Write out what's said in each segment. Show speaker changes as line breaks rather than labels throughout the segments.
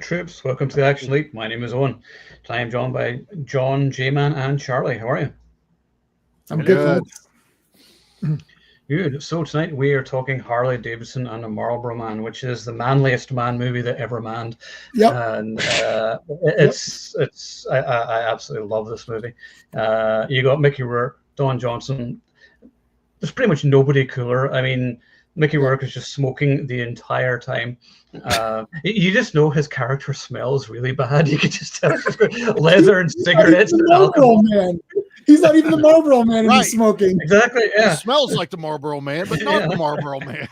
right, troops. Welcome to the Action Leap. My name is Owen. Tonight I'm joined by John, J-Man, and Charlie. How are you?
I'm good.
Good. So tonight we are talking Harley Davidson and the Marlboro Man, which is the manliest man movie that ever manned.
Yep.
And I absolutely love this movie. You got Mickey Rourke, Don Johnson. There's pretty much nobody cooler. I mean, Mickey Rourke is just smoking the entire time. You just know his character smells really bad. You can just tell leather and cigarettes and alcohol.
Man. He's not even the Marlboro Man and he's smoking.
Exactly, yeah.
He smells like the Marlboro Man, but not the Marlboro Man.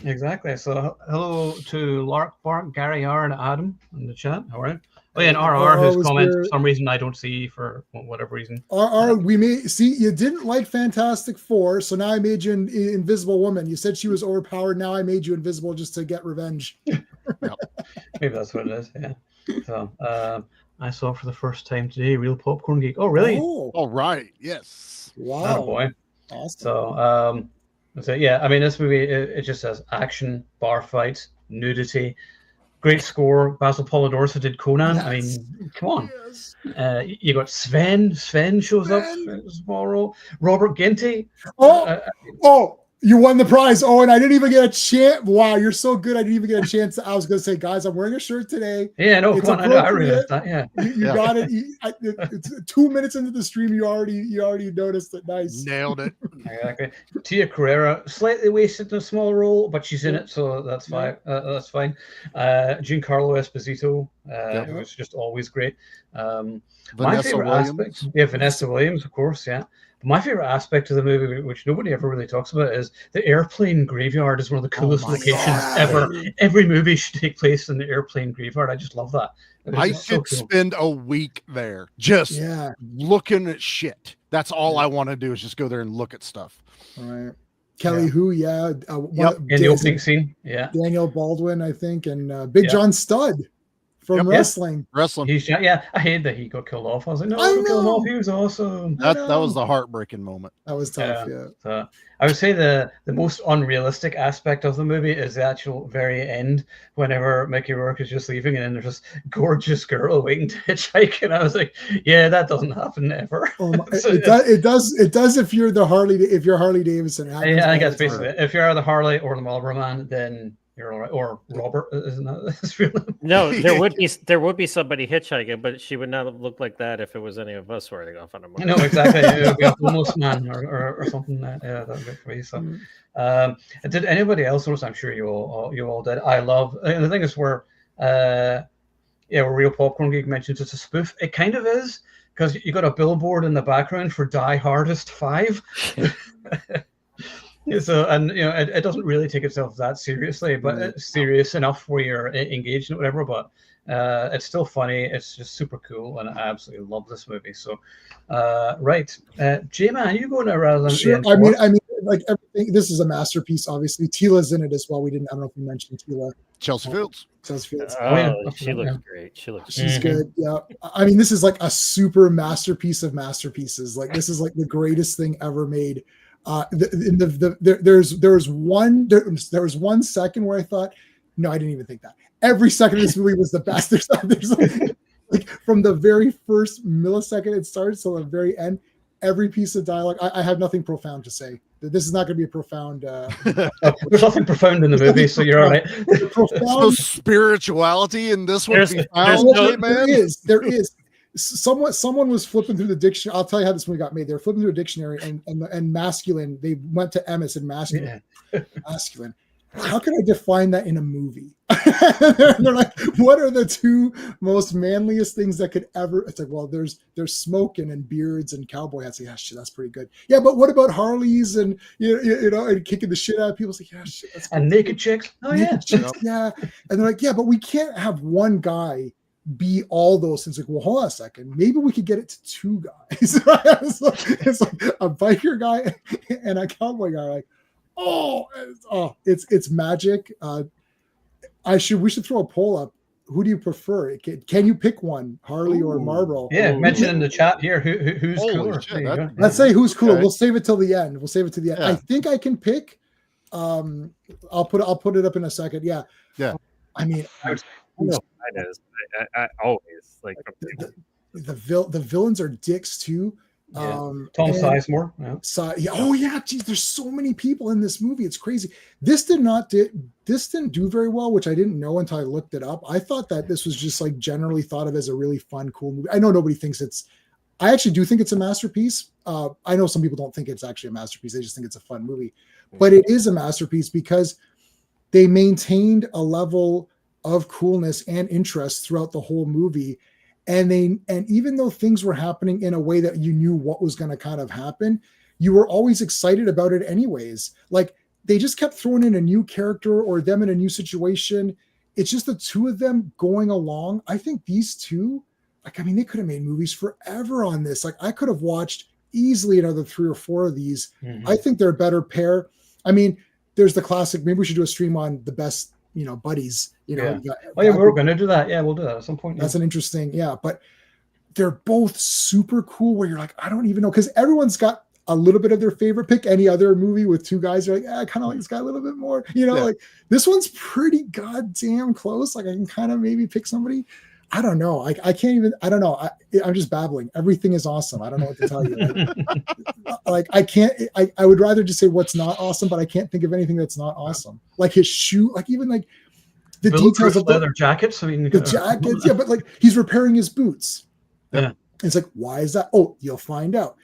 Exactly. So hello to Lark, Bark, Gary R, and Adam in the chat. How are you? Oh yeah, and RR, whose comment for some reason I don't see for whatever reason.
RR, we may see you didn't like Fantastic Four, so now I made you an Invisible Woman. You said she was overpowered. Now I made you invisible just to get revenge.
Yep. Maybe that's what it is. Yeah. So I saw it for the first time today. Real Popcorn Geek. Oh really?
Oh,
all right. Yes.
Wow.
Oh boy.
Awesome.
So yeah, I mean this movie it just says action, bar fights, nudity. Great score. Basil Polidorus did Conan. Yes. I mean, come on. Yes. You got Sven. Sven shows up in a small role. Robert Ginty.
You won the prize. Oh, and I didn't even get a chance. Wow, you're so good. I didn't even get a chance. I was going to say, guys, I'm wearing a shirt today.
Yeah, no, come on. I realized that. Yeah,
you got it. It's 2 minutes into the stream. You already noticed it. Nice.
Nailed it.
Exactly. Tia Carrera, slightly wasted in a small role, but she's in it, so that's fine. That's fine. Giancarlo Esposito, who's just always great. My favorite aspect, Vanessa Williams, of course, yeah. My favorite aspect of the movie, which nobody ever really talks about, is the airplane graveyard is one of the coolest locations ever. Every movie should take place in the airplane graveyard. I just love that.
I could spend a week there just looking at shit. That's all I want to do is just go there and look at stuff.
All right. Kelly Hu, in
the opening scene,
Daniel Baldwin, I think, and Big John Studd. From wrestling.
I hated that he got killed off. I was like, no, kill him off. He was awesome.
That was the heartbreaking moment.
That was tough,
So I would say the most unrealistic aspect of the movie is the actual very end, whenever Mickey Rourke is just leaving and then there's this gorgeous girl waiting to hitchhike. And I was like, yeah, that doesn't happen ever.
It does if you're Harley Davidson.
I think that's basically it. If you're the Harley or the Marlboro Man, then you're all right. Or Robert, isn't that his real name?
No, there would be somebody hitchhiking, but she would not look like that if it was any of us riding off on a motorcycle.
No, exactly. It would be a homeless man or something. That would be for you. So, did anybody else notice? I'm sure you all did. I love, and the thing is where Real Popcorn Geek mentions it's a spoof. It kind of is, because you got a billboard in the background for Die Hardest 5. So, and it doesn't really take itself that seriously, but it's serious enough where you're engaged in it, whatever. But it's still funny. It's just super cool, and I absolutely love this movie. So, J-Man, you go now rather than
sure. I mean, like everything. This is a masterpiece. Obviously, Tila's in it as well. I don't know if we mentioned Tila.
Chelsea Fields.
She looks great.
She's good. Yeah. I mean, this is like a super masterpiece of masterpieces. Like this is like the greatest thing ever made. There was one second where I thought, no, I didn't even think that. Every second of this movie was the best. There's like from the very first millisecond it starts till the very end, every piece of dialogue. I have nothing profound to say. This is not going to be a profound.
There's nothing profound in the movie, so you're all right.
There's no spirituality in this one.
There is. Someone was flipping through the dictionary. I'll tell you how this movie got made. They were flipping through a dictionary and masculine. They went to Emmis and masculine. Yeah. Masculine. How can I define that in a movie? They're like, what are the two most manliest things that could ever? It's like, well, there's smoking and beards and cowboy hats. Yeah, shit, that's pretty good. Yeah, but what about Harleys and and kicking the shit out of people? It's like, yeah, shit, that's
and naked chicks. Oh
naked chicks, yeah. And they're like, yeah, but we can't have one guy be all those things. Like, well, hold on a second. Maybe we could get it to two guys. It's like a biker guy and a cowboy guy. Like, it's magic. We should throw a poll up. Who do you prefer? Can you pick one, Harley or Marlboro?
Yeah, mention in the chat here who's cooler.
Let's say who's cooler. Okay. We'll save it till the end. I think I can pick. I'll put it up in a second. Yeah. I mean,
I always like
the villains are dicks too.
Yeah. Tom Sizemore.
Yeah. Oh yeah, geez, there's so many people in this movie. It's crazy. This didn't do very well, which I didn't know until I looked it up. I thought that this was just like generally thought of as a really fun, cool movie. I know nobody thinks I actually do think it's a masterpiece. I know some people don't think it's actually a masterpiece. They just think it's a fun movie, but it is a masterpiece because they maintained a level of coolness and interest throughout the whole movie. And even though things were happening in a way that you knew what was going to kind of happen, you were always excited about it anyways. Like they just kept throwing in a new character or them in a new situation. It's just the two of them going along. I think these two, like, I mean, they could have made movies forever on this. Like I could have watched easily another 3 or 4 of these. I think they're a better pair. I mean, there's the classic, maybe we should do a stream on the best, buddies, we're
going to do that. Yeah, we'll do that at some point.
That's an interesting, but they're both super cool where you're like, I don't even know. Cause everyone's got a little bit of their favorite pick. Any other movie with 2 guys are like, I kind of like this guy a little bit more, like this one's pretty goddamn close. Like I can kind of maybe pick somebody. I don't know. I can't even, I don't know. I'm just babbling. Everything is awesome. I don't know what to tell you. Like I can't, I would rather just say what's not awesome, but I can't think of anything that's not awesome. Like his shoe, like even like the details of
leather jackets. I mean,
the jackets. Yeah. But like he's repairing his boots.
Yeah.
It's like, why is that? Oh, you'll find out,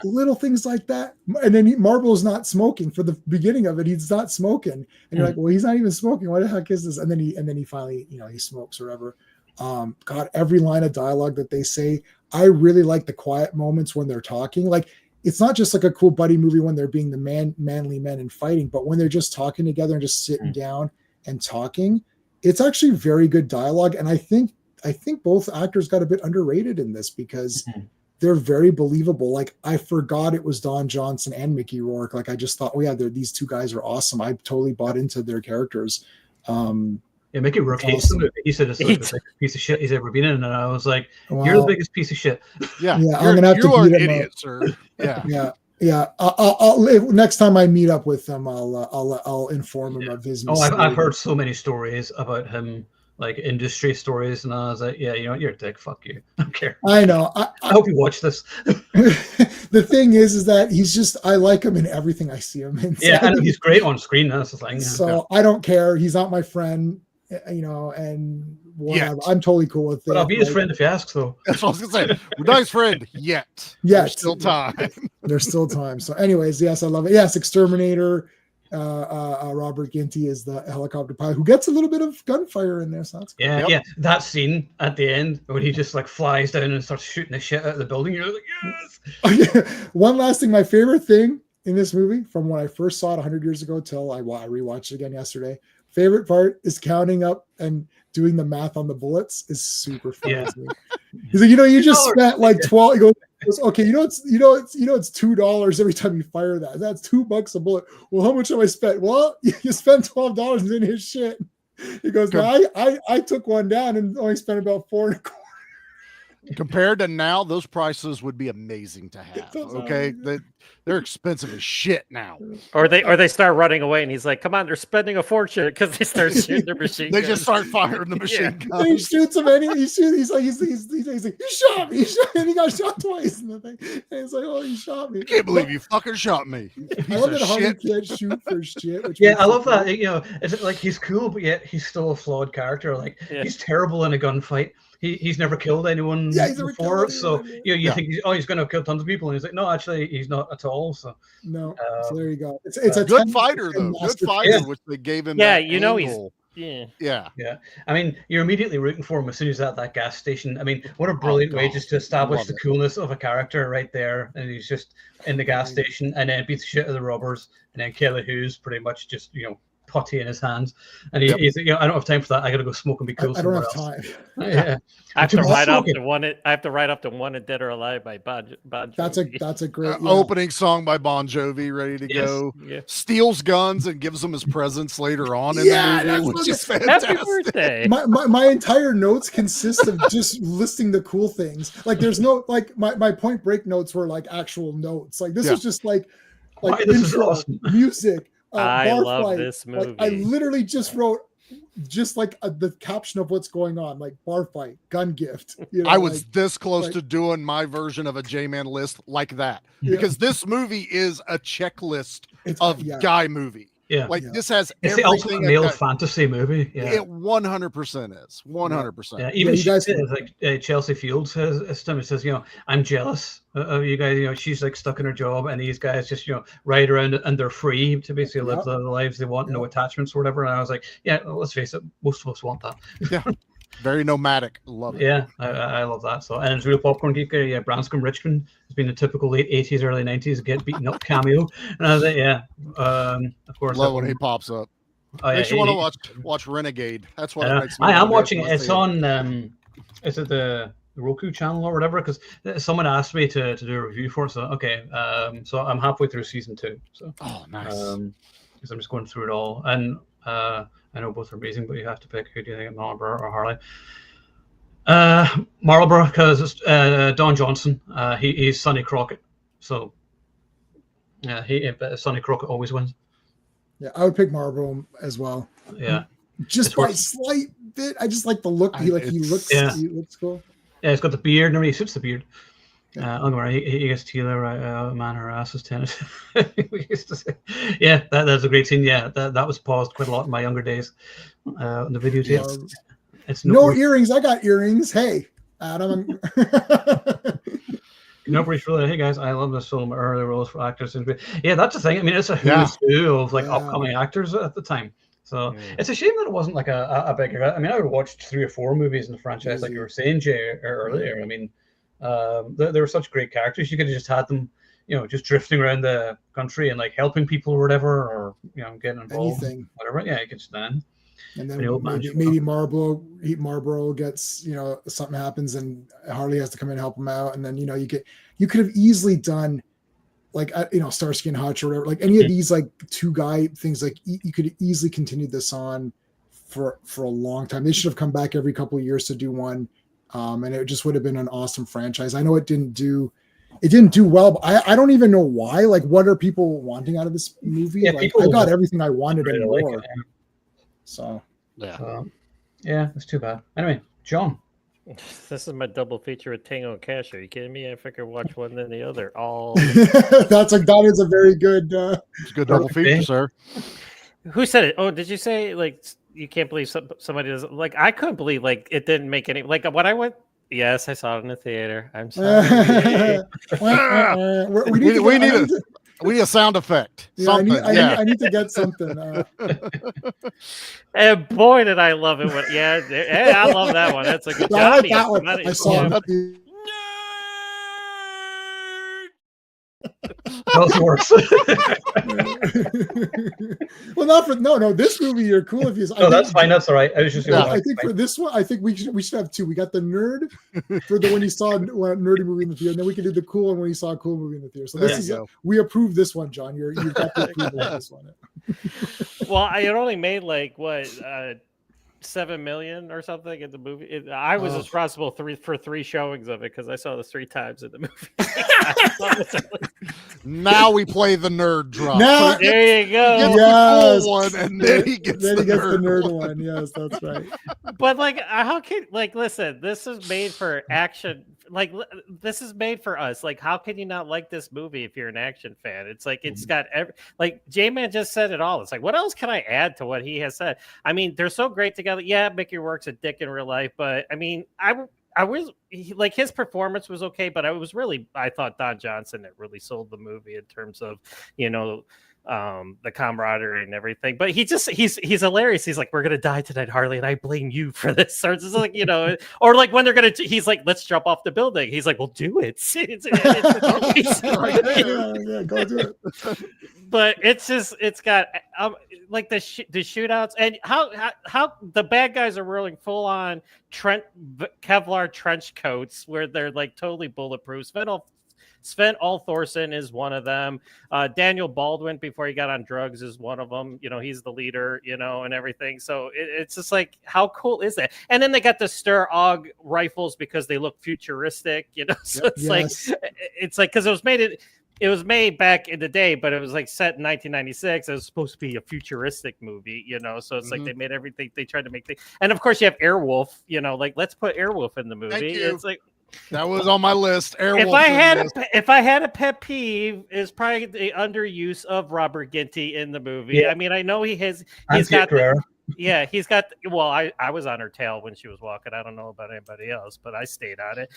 little things like that. And then Marlboro's not smoking for the beginning of it. He's not smoking. And you're like, well, he's not even smoking. What the heck is this? And then he finally, he smokes or whatever. God, every line of dialogue that they say, I really like the quiet moments when they're talking. Like it's not just like a cool buddy movie when they're being the manly men and fighting, but when they're just talking together and just sitting down and talking, it's actually very good dialogue. And I think both actors got a bit underrated in this because they're very believable. Like I forgot it was Don Johnson and Mickey Rourke. Like I just thought, these 2 guys are awesome. I totally bought into their characters.
Mickey Rourke hates the movie. He said it's the biggest piece of shit he's ever been in, and I was like, "You're the biggest piece of shit."
Yeah,
I'm gonna have to beat him
idiot, sir.
Yeah. I'll next time I meet up with him, I'll inform him of his mistake.
I've heard so many stories about him, like industry stories, and I was like, you're a dick. Fuck you. I don't care.
I know.
I hope you watch this.
The thing is that I like him in everything I see him in.
Yeah, and he's great on screen. That's the thing.
So I don't care. He's not my friend. And whatever. I'm totally cool with it.
But I'll be his friend if you ask, though.
That's what I was gonna say. We're not his friend yet. There's still time.
There's still time. So, anyways, yes, I love it. Yes, Exterminator. Robert Ginty is the helicopter pilot who gets a little bit of gunfire in there. So that's cool.
Yeah. That scene at the end when he just like flies down and starts shooting the shit out of the building. You're like, yes.
One last thing. My favorite thing in this movie from when I first saw it 100 years ago till I rewatched it again yesterday. Favorite part is counting up and doing the math on the bullets is super fun. Yeah. He's like, you just spent like 12. He goes, okay, it's $2 every time you fire that. That's $2 a bullet. Well, how much have I spent? Well, you spent $12 in his shit. He goes, no, I took one down and only spent about $4.25.
Compared to now, those prices would be amazing to have. Okay, they're expensive as shit now.
Or they start running away, and he's like, "Come on, they're spending a fortune," because they start shooting their machine guns.
They just start firing the machine guns.
He shoots him anyway. He's like, "You shot me!" And he got shot twice in the thing. And he's like, "Oh, you shot me!"
I can't believe you fucking shot me.
I love that Harley can't shoot for shit.
I love that. It's like he's cool, but yet he's still a flawed character. Like he's terrible in a gunfight. He's never killed anyone before, so you think he's going to kill tons of people, and he's like, no, actually, he's not at all. So
so there you go. It's a
good fighter though, which they gave him.
Yeah. I mean, you're immediately rooting for him as soon as at that gas station. I mean, what a brilliant way just to establish the coolness of a character right there, and he's just in the gas station, and then beats the shit out of the robbers, and then Kelly Hu's pretty much just putty in his hands, and he's I don't have time for that. I gotta go smoke and be cool.
I don't have time.
I have to write up to one and Dead or Alive by Bon Jovi.
That's a great
opening song by Bon Jovi, ready to go. Yeah. Steals guns and gives them his presents later on in the movie, which is fantastic.
Happy birthday.
My entire notes consist of just listing the cool things. Like there's no my Point Break notes were like actual notes. Like this was just like
intro,
music.
I love this movie.
I literally just wrote just like the caption of what's going on, like bar fight, gun gift. You know,
I was this close to doing my version of a J-Man list like that, because this movie is a checklist of guy movie.
Yeah,
like this has
it's the ultimate male fantasy movie. Yeah,
it 100% is 100%.
Yeah, even you guys, like Chelsea Fields says, you know, I'm jealous of you guys. You know, she's like stuck in her job, and these guys just, you know, ride around and they're free to basically live the lives they want, no attachments or whatever. And I was like, yeah, let's face it, most of us want that.
Yeah, very nomadic. Love it.
Yeah, I love that. So, and it's real popcorn geek. Yeah, Branscombe Richmond has been a typical late '80s, early '90s get beaten up cameo. And I was like, yeah, of course.
Love when he pops up. Makes you want to watch Renegade. That's what it makes me.
I am watching it. It's on. Is it the Roku channel or whatever? Because someone asked me to do a review for it. So okay, so I'm halfway through season 2. So
nice.
Because I'm just going through it all, and I know both are amazing, but you have to pick. Who do you think, Marlboro or Harley? Marlboro, because it's Don Johnson. He's Sonny Crockett. So Sonny Crockett always wins.
Yeah, I would pick Marlboro as well.
Yeah,
just by a slight bit. I just like the look. He looks cool.
Yeah, he's got the beard, and he suits the beard. He gets Teela right, man, her ass is tennis. We used to say, yeah, that's a great scene. Yeah, that was paused quite a lot in my younger days on the videotape. It's
no earrings. I got earrings. Hey, Adam.
Nobody's really. Hey guys, I love this film. Early roles for actors. Yeah, that's the thing. I mean, it's a who's who of like upcoming actors at the time. So it's a shame that it wasn't like a bigger. I mean, I would have watched 3 or 4 movies in the franchise, like you were saying, Jay, earlier. I mean, there were such great characters. You could have just had them, you know, just drifting around the country and like helping people or whatever, or you know, getting involved, whatever. Yeah, you could stand.
And then maybe Marlboro gets, you know, something happens and Harley has to come in and help him out, and then you know you could have easily done like you know, Starsky and Hutch or whatever, like any of these like 2 guy things, like you could easily continue this on for a long time. They should have come back every couple of years to do one, and it just would have been an awesome franchise. I know it didn't do well, but I don't even know why. Like, what are people wanting out of this movie?
Yeah,
like, I got everything I wanted and more. Like so
yeah, it's too bad. Anyway, John.
This is my double feature with Tango and Cash. Are you kidding me? I figure watch one then the other. All
that is a very good
it's a good double feature, sir.
Who said it? Oh, did you say like you can't believe somebody does like I couldn't believe like it didn't make any like when I went. Yes, I saw it in the theater. I'm sorry.
We need a sound effect.
Yeah, I need to get something.
And boy, did I love it! I love that one. That's a good job.
I like that one. I saw it.
That was worse.
Well, not for no. This movie, you're cool if you.
No, that's fine. That's all right. I was just.
I think for this one, I think we should have 2. We got the nerd for the when he saw a nerdy movie in the theater, and then we can do the cool one when he saw a cool movie in the theater. So this is we approve this one, John. You've got the approval of this one.
Well, it only made like what 7 million or something in the movie. I was responsible for 3 showings of it because I saw this 3 times in the movie.
Now we play the nerd drop.
Now, there you go.
Yes. The cool one, and then he gets the nerd
one. Yes, that's right.
But like, how can listen? This is made for action. Like, this is made for us. Like, how can you not like this movie if you're an action fan? It's like it's got like J-Man just said it all. It's like, what else can I add to what he has said? I mean, they're so great together. Yeah, Mickey Rourke's a dick in real life, but I mean, I was like his performance was okay, but I thought Don Johnson that really sold the movie in terms of, you know, the camaraderie and everything. But he's hilarious. He's like, we're gonna die tonight, Harley, and I blame you for this. So it's like, you know, or like when they're gonna he's like, let's jump off the building. He's like, well, do it.
Go do it.
But it's got like the shootouts and how the bad guys are wearing full on Kevlar trench coats where they're like totally bulletproof. Sven Althorson is one of them. Daniel Baldwin, before he got on drugs, is one of them. You know, he's the leader, you know, and everything. So it's just like, how cool is that? And then they got the Stur-AUG rifles because they look futuristic, you know. So it's like, because it was made it was made back in the day, but it was like set in 1996. It was supposed to be a futuristic movie, you know. So it's like they made everything. They tried to make things, and of course you have Airwolf. You know, like let's put Airwolf in the movie.
Thank you.
It's like
that was on my list. Airwolf.
If I had a pet peeve, is probably the underuse of Robert Ginty in the movie. Yeah. I mean, I know he's got. Yeah, he's got. Well, I was on her tail when she was walking. I don't know about anybody else, but I stayed on it.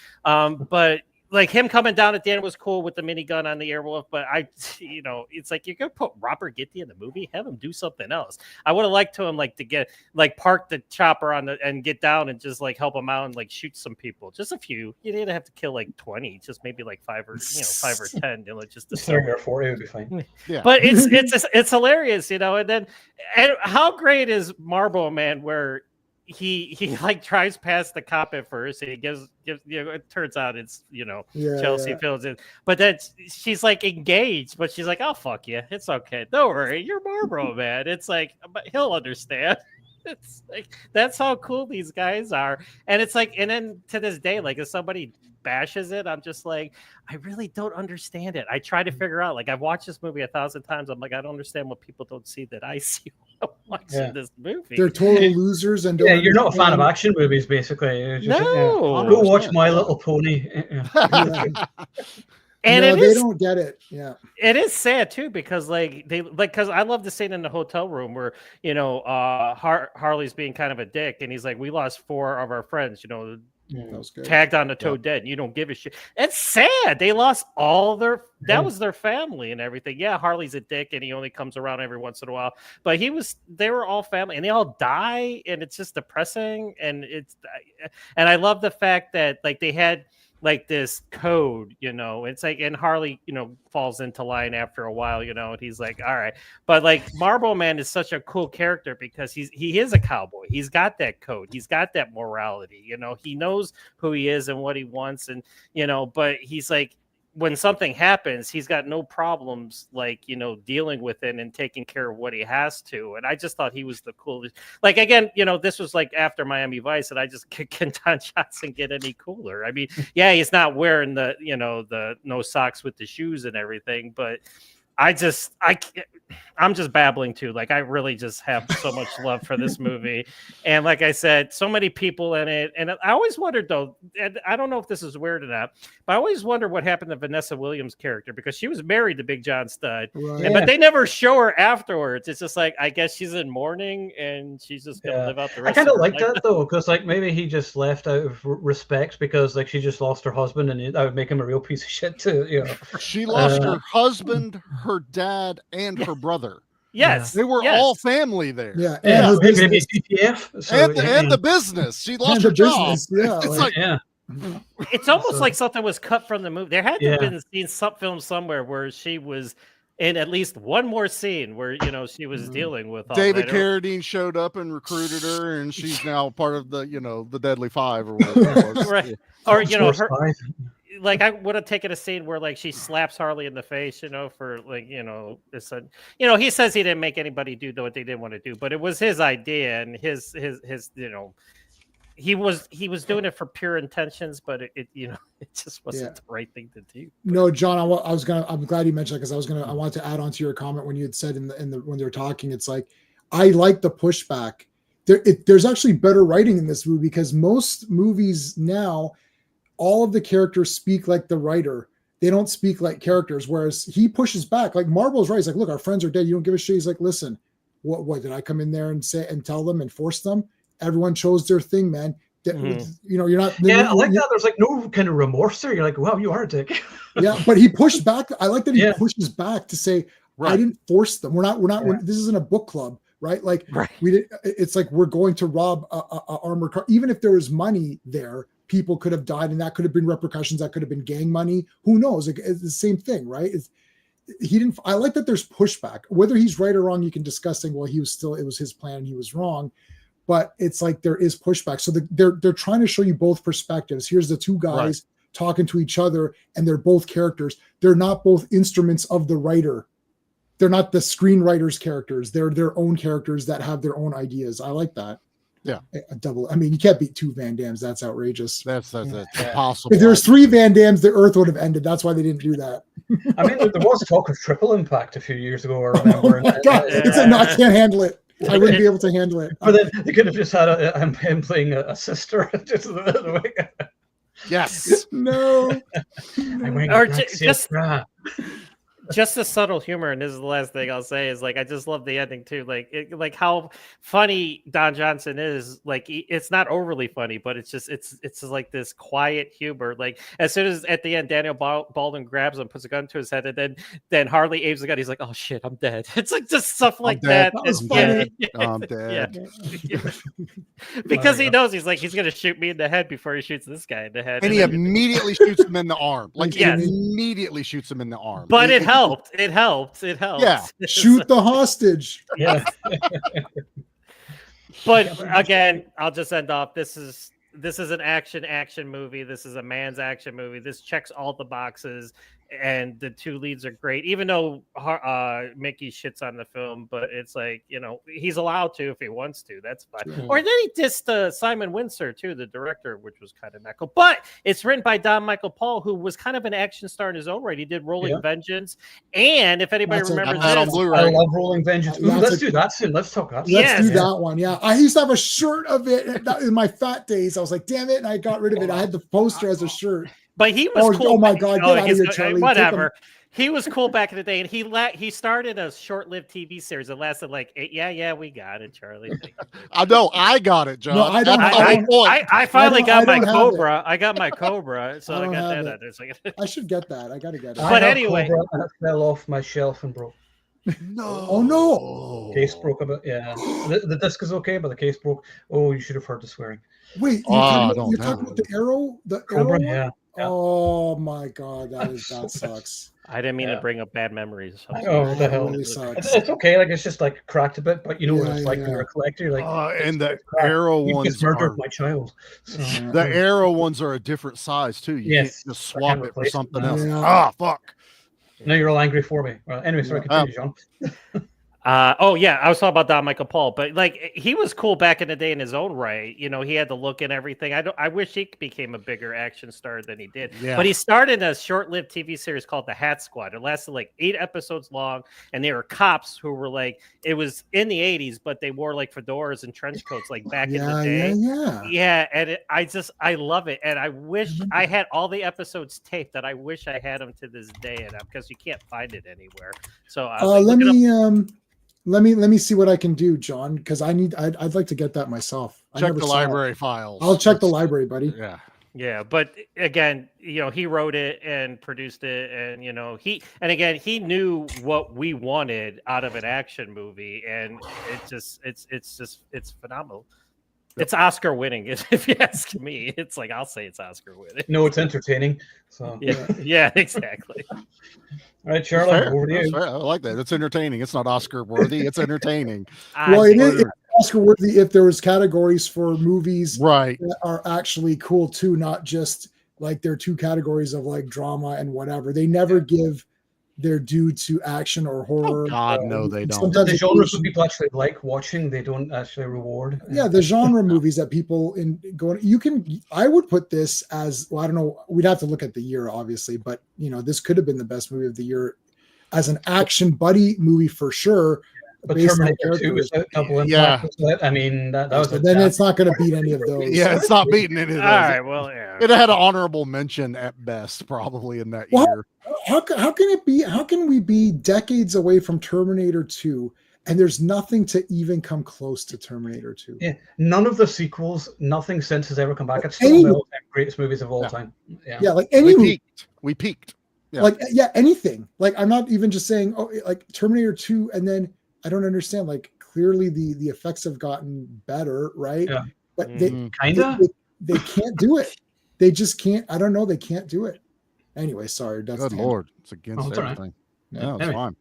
But like him coming down at the end was cool with the minigun on the Airwolf. But it's like you're gonna put Robert Ginty in the movie, have him do something else. I would have liked him to get park the chopper and get down and just help him out and shoot some people, just a few. You didn't have to kill 20, just maybe 5 or 10. Just
30 or 40 would be fine.
Yeah. But it's hilarious, and how great is Marlboro Man where he tries past the cop at first and he gives it turns out it's Chelsea Fields in, but then she's engaged, but she's like, oh fuck you, it's okay, don't worry, you're Marlboro Man. It's like, but he'll understand. It's that's how cool these guys are. And it's and then to this day, if somebody bashes it, I'm just I really don't understand it. I try to figure out, I've watched this movie 1,000 times. I'm I don't understand what people don't see that I see when I'm watching this movie.
They're total losers and
you're not a fan of action movies, basically. Go watch My Little Pony.
And they don't get it. Yeah,
it is sad too because because I love the scene in the hotel room where Harley's being kind of a dick and he's we lost 4 of our friends. Tagged on the toe dead, and you don't give a shit. It's sad. They lost all that was their family and everything. Yeah, Harley's a dick and he only comes around every once in a while, but they were all family and they all die, and it's just depressing. And I love the fact that they had this code, it's and Harley, falls into line after a while, and he's all right. But Marlboro Man is such a cool character because he is a cowboy. He's got that code. He's got that morality, he knows who he is and what he wants. And, but he's when something happens, he's got no problems, dealing with it and taking care of what he has to. And I just thought he was the coolest. Again, this was after Miami Vice, and I just can Don Johnson get any cooler? I mean, yeah, he's not wearing the no socks with the shoes and everything, but I'm just babbling too. I really just have so much love for this movie. And like I said, so many people in it. And I always wondered though, and I don't know if this is weird or not, but I always wonder what happened to Vanessa Williams' character because she was married to Big John Studd. Right. But they never show her afterwards. It's just I guess she's in mourning and she's just going to live out the rest of her life. I kind of like that though, because maybe he just left out of respect because she just lost her husband and that would make him a real piece of shit too.
She lost her husband, her dad, and her brother.
Yes,
they were all family there.
Yeah,
and her business,
and the business. She lost her job.
Yeah,
it's almost like something was cut from the movie. There had to have been seen some film somewhere where she was in at least one more scene where she was dealing with all
David
that.
Carradine showed up and recruited her, and she's now part of the the Deadly Five or whatever it was.
Right, or her. I would have taken a scene where she slaps Harley in the face, for this. He says he didn't make anybody do what they didn't want to do, but it was his idea and his he was doing it for pure intentions, but it just wasn't the right thing to do.
No, John, I'm glad you mentioned that because I wanted to add on to your comment when you had said when they were talking, it's I like the pushback. There's actually better writing in this movie because most movies now, all of the characters speak like the writer. They don't speak like characters, whereas he pushes back. Marlboro's right. He's look, our friends are dead. You don't give a shit. He's listen, what did I come in there and say and tell them and force them? Everyone chose their thing, man. You're not.
Yeah, I like that. There's no kind of remorse there. You're wow, you are a dick.
Yeah, but he pushed back. I like that he pushes back to say, I didn't force them. We're not. This isn't a book club, right? We did. It's we're going to rob a armored car. Even if there was money there, people could have died, and that could have been repercussions. That could have been gang money. Who knows? It's the same thing, right? He didn't. I like that there's pushback. Whether he's right or wrong, you can discuss saying, well, it was his plan, and he was wrong. But it's there is pushback. So they're trying to show you both perspectives. Here's the two guys talking to each other, and they're both characters. They're not both instruments of the writer. They're not the screenwriter's characters. They're their own characters that have their own ideas. I like that.
Yeah,
a double. I mean, you can't beat 2 Van Dams. That's outrageous.
That's impossible.
If there was 3 Van Dams, the Earth would have ended. That's why they didn't do that.
I mean, there was talk of Triple Impact a few years ago. I remember.
Oh my God. It's no, I can't handle it. I wouldn't be able to handle it.
But then they could have just had him playing a sister. Just the way.
Yes.
No.
Or just the subtle humor, and this is the last thing I'll say, is like I just love the ending too. Like how funny Don Johnson is. Like it's not overly funny, but it's just like this quiet humor. Like as soon as at the end Daniel Baldwin grabs him, puts a gun to his head, and then Harley aims the gun. He's like, "Oh shit, I'm dead." It's like just stuff like that.
I'm dead.
Because he knows he's gonna shoot me in the head before he shoots this guy in the head,
and he immediately shoots him in the arm. Like he immediately shoots him in the arm.
But it helped. It helped.
Yeah.
Shoot the hostage.
Yeah.
But again, I'll just end off. This is an action movie. This is a man's action movie. This checks all the boxes, and the two leads are great. Even though Mickey shits on the film, but it's like, he's allowed to if he wants to. That's fine. Mm-hmm. Or then he dissed Simon Windsor too, the director, which was kind of not cool. But it's written by Don Michael Paul, who was kind of an action star in his own right. He did Rolling Vengeance, and if anybody remembers,
I love Rolling Vengeance. Let's do that soon. Let's talk that.
Let's do that one. Yeah, I used to have a shirt of it in my fat days. I was like, damn it, and I got rid of it. I had the poster as a shirt.
But he was cool.
Oh my God! Get out of here, Charlie.
Whatever. He was cool back in the day, and he started a short-lived TV series that lasted like 8. Yeah, we got it, Charlie.
I know, I got it, John.
No, I don't.
I finally got my Cobra. I got my Cobra, so I got that.
I should get that. I gotta get it.
But anyway,
Cobra, and it fell off my shelf and broke.
No.
Oh no.
Case broke a bit. Yeah. The disc is okay, but the case broke. Oh, you should have heard the swearing.
Wait, you're talking about the arrow? The
Cobra,
arrow?
Yeah.
Oh my God, that sucks.
I didn't mean to bring up bad memories.
Oh, what the hell?
Really
it's okay. Like it's just like cracked a bit, but you know what it's like when you're a collector. Like,
and the arrow ones
just murdered my child. So.
The arrow ones are a different size too. You can't just swap it for something else.
Yeah.
Fuck.
Now you're all angry for me. Well, anyway, sorry, continue, John.
Oh yeah, I was talking about Don Michael Paul, but like he was cool back in the day in his own right. You know, he had the look and everything. I wish he became a bigger action star than he did. Yeah. But he started a short-lived TV series called The Hat Squad. It lasted like 8 episodes long, and they were cops who were like, it was in the 80s, but they wore like fedoras and trench coats like back in the day. Yeah. And I love it, and I wish I had all the episodes taped. That I wish I had them to this day, and because you can't find it anywhere. So
let me see what I can do, John, because I'd like to get that myself.
Check the library files.
I'll check the library, buddy.
Yeah, but again, he wrote it and produced it, and he knew what we wanted out of an action movie, and it's phenomenal. It's Oscar winning, if you ask me. It's like, I'll say it's Oscar winning.
No, it's entertaining. So
yeah, exactly.
All right, Charlie, over to you.
I like that. It's entertaining. It's not Oscar worthy. It's entertaining.
Well, it is Oscar worthy if there was categories for movies
that
are actually cool too, not just like there are 2 categories of like drama and whatever. They never give their due to action or horror.
Oh, God, no, they don't.
Sometimes the genres that people actually like watching, they don't actually reward.
Yeah, the genre movies that people I would put this as, well, I don't know, we'd have to look at the year, obviously, but this could have been the best movie of the year as an action buddy movie for sure.
But Terminator 2 is a double impact. Yeah. I mean, that was
then it's not going to beat any of those.
Yeah, it's not beating any of those.
All right, well, yeah.
It had an honorable mention at best, probably, in that year.
How can it be? How can we be decades away from Terminator 2 and there's nothing to even come close to Terminator 2?
Yeah, none of the sequels, nothing since has ever come back. It's still one of the greatest movies of all time.
Yeah, like any
we peaked. Yeah.
Like anything. Like I'm not even just saying like Terminator 2, and then I don't understand. Like clearly the effects have gotten better, right? Yeah. But they can't do it. They just can't. I don't know. They can't do it. Anyway, sorry.
Good Lord, it's against everything. Right. Yeah, it's fine.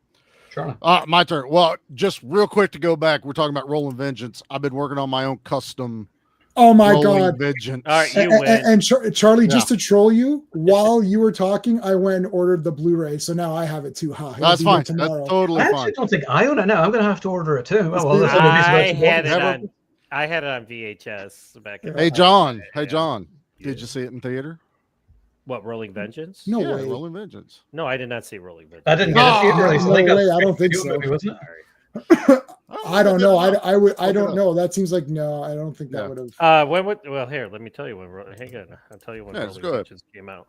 Sure.
My turn. Well, just real quick to go back. We're talking about Rolling Vengeance. I've been working on my own custom.
Oh my God!
Vengeance.
All right, you win.
And Charlie, just to troll you, while you were talking, I went and ordered the Blu-ray, so now I have it too.
That's fine. That's totally fine.
I actually don't think I own it now. I'm going to have to order it too.
I had it on VHS back in
Hey, John. Did you see it in theater?
What, Rolling Vengeance?
No
Yeah,
way.
Rolling Vengeance.
No, I did not see Rolling Vengeance.
I didn't get it either.
No way. I don't think so.
Movie, wasn't
it? I don't know. I don't
up.
know. That seems like no. I don't think that would have.
Well, here, let me tell you when. Hang on, I'll tell you when Rolling Vengeance came out.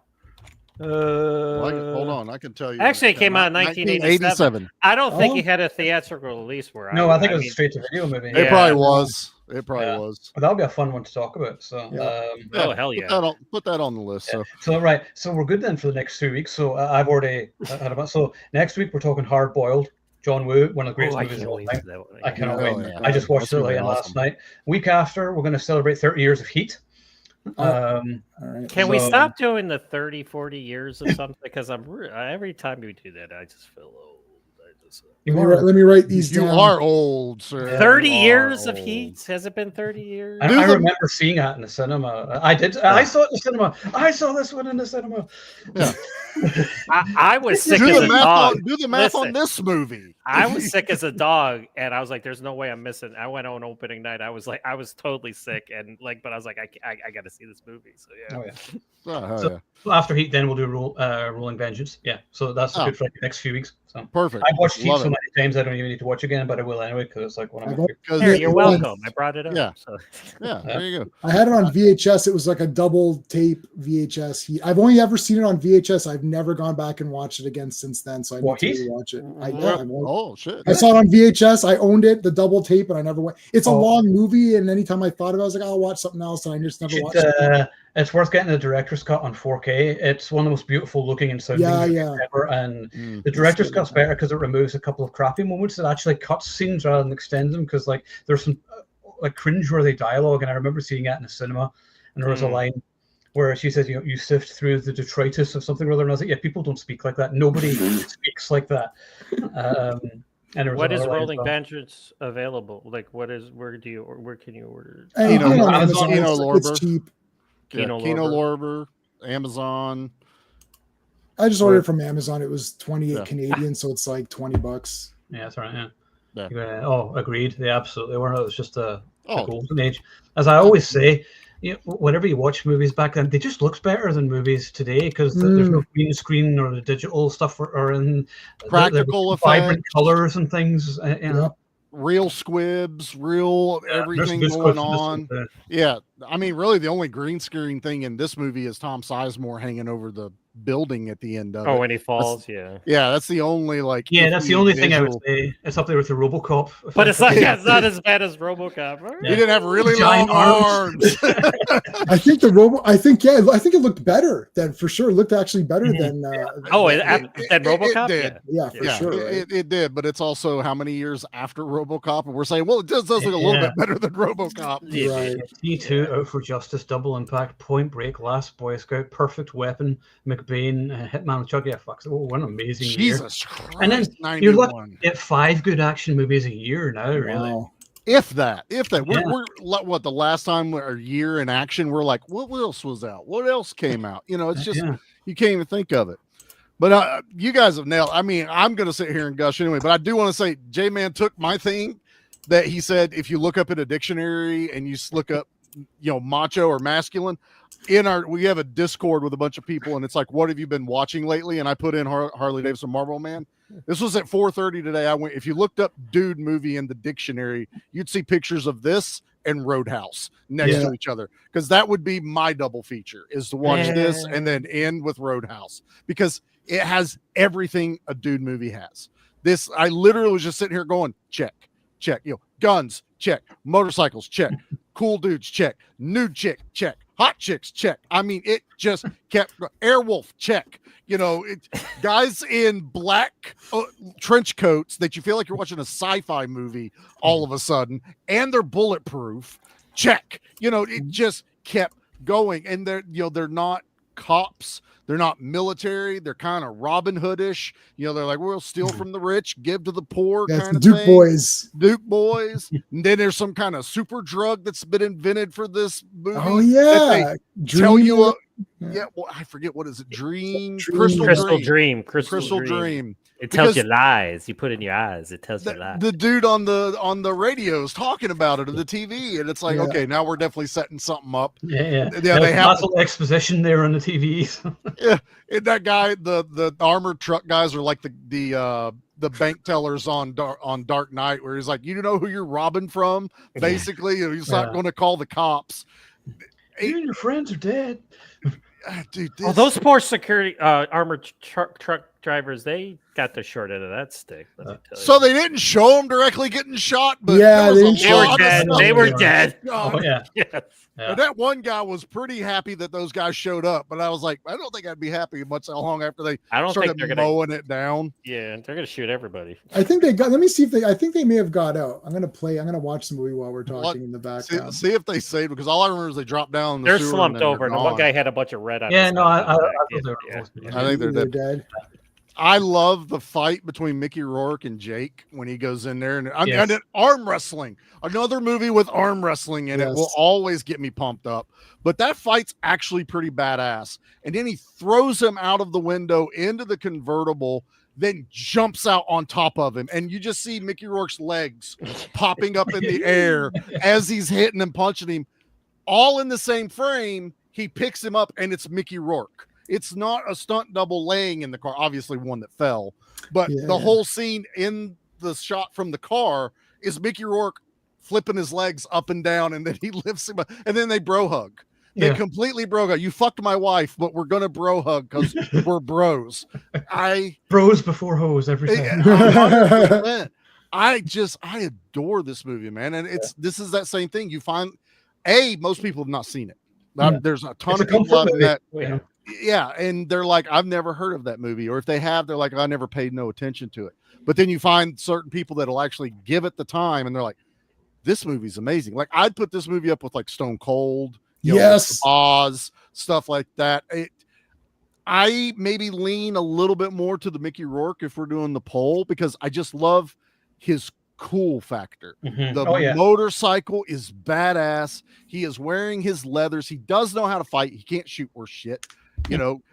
Hold on, I can tell you.
Actually, it came out in 1987. I don't think it had a theatrical release where.
I think it was a straight to video movie.
It probably was. It probably was.
But that'll be a fun one to talk about. So,
hell yeah!
Put that on the list. So,
so we're good then for the next 2 weeks. So I've already had about. So next week we're talking Hard Boiled. John Woo, one of the greatest movies of all time. I cannot wait.
Yeah.
I just watched it last night. Week after, we're going to celebrate 30 years of Heat.
All right.
Can we stop doing the 30, 40 years or something? Because every time we do that, I just feel old.
Let me write these down.
You are old, sir.
30 years of Heat? Has it been 30 years?
I remember seeing that in the cinema. I did. I saw it in the cinema. I saw this one in the cinema.
Yeah.
I was sick as a dog.
Do the math on this movie.
I was sick as a dog, and I was like, "There's no way I'm missing." I went on opening night. I was totally sick, and but I was like, I got to see this movie. So yeah.
After Heat, then we'll do Rolling Vengeance. Yeah. So that's good for the next few weeks. So
perfect.
I've watched Heat so many times I don't even need to watch again, but I will anyway because it's like one of my
favorites. You're welcome. I brought it up.
Yeah.
So.
Yeah. There you go.
I had it on VHS. It was like a double tape VHS Heat. I've only ever seen it on VHS. I've never gone back and watched it again since then. So I need to watch it.
Oh shit!
I saw it on VHS. I owned it, the double tape, and I never went. It's a long movie, and anytime I thought of it, I was like, I'll watch something else, and I just never watched it.
It's worth getting the director's cut on 4K. It's one of the most beautiful looking and sounding ever. And the director's cut's better because it removes a couple of crappy moments. It actually cuts scenes rather than extends them because like there's some like cringe-worthy dialogue. And I remember seeing that in the cinema. And there was a line where she says, you sift through the detritus of something or other. And I was like, yeah, people don't speak like that. Nobody speaks like that. And
what is Rolling Vengeance available? Like, where can you order?
Amazon.
It's
cheap.
Kino Lorber, Amazon.
I just ordered from Amazon. It was 28 Canadian, so it's like $20.
Yeah, that's right. Yeah. Agreed. They absolutely were. It was just a golden age. As I always say, whenever you watch movies back then, they just looked better than movies today because there's no green screen or the digital stuff or in
practical effects,
vibrant colors and things.
Real squibs, real everything going on. Yeah, I mean, really, the only green screen thing in this movie is Tom Sizemore hanging over the building at the end of it.
Oh, when he falls,
that's the only
that's the only thing I would say. It's up there with the RoboCop,
but it's like it's not as bad as RoboCop. Right?
He didn't have really long arms.
I think it looked better than for sure. It looked actually better than
than RoboCop.
It did.
For sure. Right?
It did, but it's also how many years after RoboCop, and we're saying, well, it does look a little bit better than RoboCop.
Right.
T2, Out for Justice, Double Impact, Point Break, Last Boy Scout, Perfect Weapon, McBain, Hitman, Chuck. Yeah, fuck. What an amazing
Jesus
year.
Christ,
and then
91.
you're looking at 5 good action movies a year now, really.
Wow.
If that. We're what the last time or year in action, we're like, what else was out? What else came out? It's just you can't even think of it. But you guys have nailed. I mean, I'm going to sit here and gush anyway, but I do want to say J-Man took my thing that he said if you look up in a dictionary and you look up, macho or masculine, we have a Discord with a bunch of people, and it's like, what have you been watching lately? And I put in Harley Davidson Marlboro Man. This was at 4:30 today. If you looked up dude movie in the dictionary, you'd see pictures of this and Roadhouse next to each other, because that would be my double feature, is to watch this and then end with Roadhouse, because it has everything a dude movie has. This, I literally was just sitting here going, check. Guns, check. Motorcycles, check. Cool dudes, check. Nude chick, check. Hot chicks, check. I mean, it just kept. Airwolf, check. Guys in black trench coats that you feel like you're watching a sci-fi movie all of a sudden, and they're bulletproof, check. It just kept going, and they're not cops. They're not military. They're kind of Robin Hood-ish. They're like, we'll steal from the rich, give to the poor. Kind of
Duke
thing. Duke boys. And then there's some kind of super drug that's been invented for this movie.
Oh yeah.
Tell you Yeah, well, I forget what is it? Dream,
Crystal Dream. It tells you lies. You put in your eyes. It tells you lies.
The dude on the radio is talking about it on the TV, and it's like, okay, now we're definitely setting something up.
Yeah. They have lots of exposition there on the TV.
Yeah, and that guy, the armored truck guys are like the bank tellers on Dark Knight, where he's like, you know who you're robbing from, basically. He's not going to call the cops.
You and your friends are dead.
Dude,
those poor security armored truck drivers, they got the short end of that stick.
So they didn't show them directly getting shot, but
they were dead.
Oh yeah.
Yes. Yeah. That one guy was pretty happy that those guys showed up, but I was like, I don't think I'd be happy much long after they started mowing it down.
Yeah, they're gonna shoot everybody.
I think they got. Let me see if I think they may have got out. I'm gonna watch the movie while we're talking in the background.
See if they saved, because all I remember is they dropped down.
They're slumped over, and one guy had a bunch of red on.
Yeah, no, I
think they're dead. I love the fight between Mickey Rourke and Jake when he goes in there, and arm wrestling. Another movie with arm wrestling in it will always get me pumped up. But that fight's actually pretty badass. And then he throws him out of the window into the convertible, then jumps out on top of him, and you just see Mickey Rourke's legs popping up in the air as he's hitting and punching him, all in the same frame. He picks him up, and it's Mickey Rourke. It's not a stunt double laying in the car, obviously one that fell, but the whole scene in the shot from the car is Mickey Rourke flipping his legs up and down, and then he lifts him up, and then they bro hug. They completely bro hug. You fucked my wife, but we're gonna bro hug because we're bros.
Bros before hoes every time.
I adore this movie, man, and this is that same thing. You find most people have not seen it. There's a ton of people out there that. Yeah, and they're like, I've never heard of that movie, or if they have, they're like, I never paid no attention to it. But then you find certain people that'll actually give it the time, and they're like, this movie's amazing. Like, I'd put this movie up with like Stone Cold, Oz, stuff like that. I maybe lean a little bit more to the Mickey Rourke if we're doing the poll, because I just love his cool factor. The motorcycle is badass. He is wearing his leathers. He does know how to fight. He can't shoot worth shit.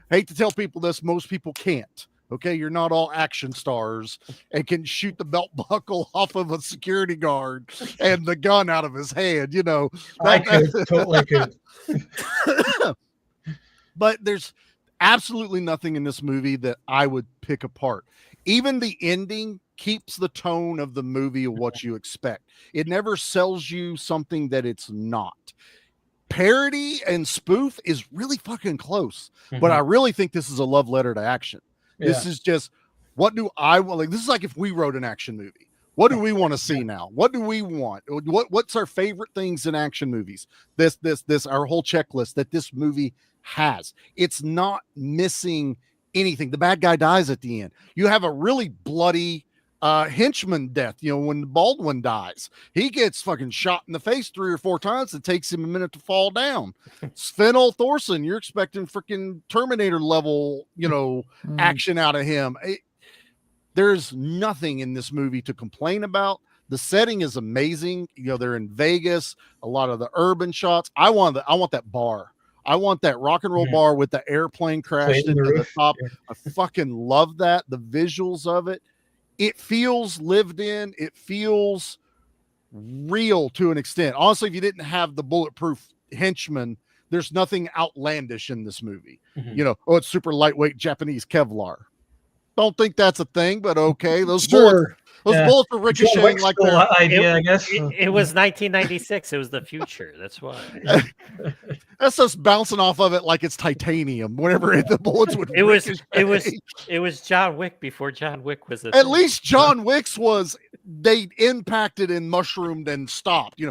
Hate to tell people this, most people can't. Okay, you're not all action stars and can shoot the belt buckle off of a security guard and the gun out of his hand.
I could, totally could.
But there's absolutely nothing in this movie that I would pick apart. Even the ending keeps the tone of the movie of what you expect. It never sells you something that it's not. Parody and spoof is really fucking close, but I really think this is a love letter to action. This is just, what do I want? Like, this is like if we wrote an action movie. What do we want to see now? What do we want? What's our favorite things in action movies? This, our whole checklist that this movie has. It's not missing anything. The bad guy dies at the end. You have a really bloody henchman death. When Baldwin dies, he gets fucking shot in the face 3 or 4 times. It takes him a minute to fall down. Sven-Ole Thorson, you're expecting freaking Terminator level, action out of him. There's nothing in this movie to complain about. The setting is amazing. They're in Vegas. A lot of the urban shots. I want that bar. I want that rock and roll bar with the airplane crashed into the top. I fucking love that. The visuals of it. It feels lived in. It feels real to an extent. Honestly, if you didn't have the bulletproof henchman, there's nothing outlandish in this movie. It's super lightweight Japanese Kevlar. Don't think that's a thing, but okay. Those bullets were ricocheting like that.
Idea, I guess.
It was 1996. It was the future. That's why.
That's just bouncing off of it like it's titanium. Whenever the bullets would.
It was John Wick before John Wick was.
At least John Wick's was. They impacted and mushroomed and stopped.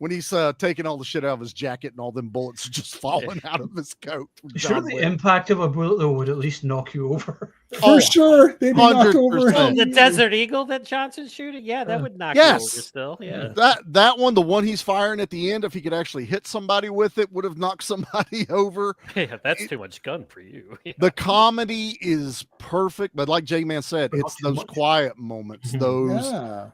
When he's taking all the shit out of his jacket and all them bullets are just falling out of his coat.
Sure, the impact of a bullet though would at least knock you over.
For sure, they'd be knocked over.
The Desert Eagle that Johnson's shooting, that would knock you over still. Yeah,
that one, the one he's firing at the end, if he could actually hit somebody with it, would have knocked somebody over.
Yeah, that's too much gun for you. Yeah.
The comedy is perfect, but like J-Man said, it's those quiet moments, the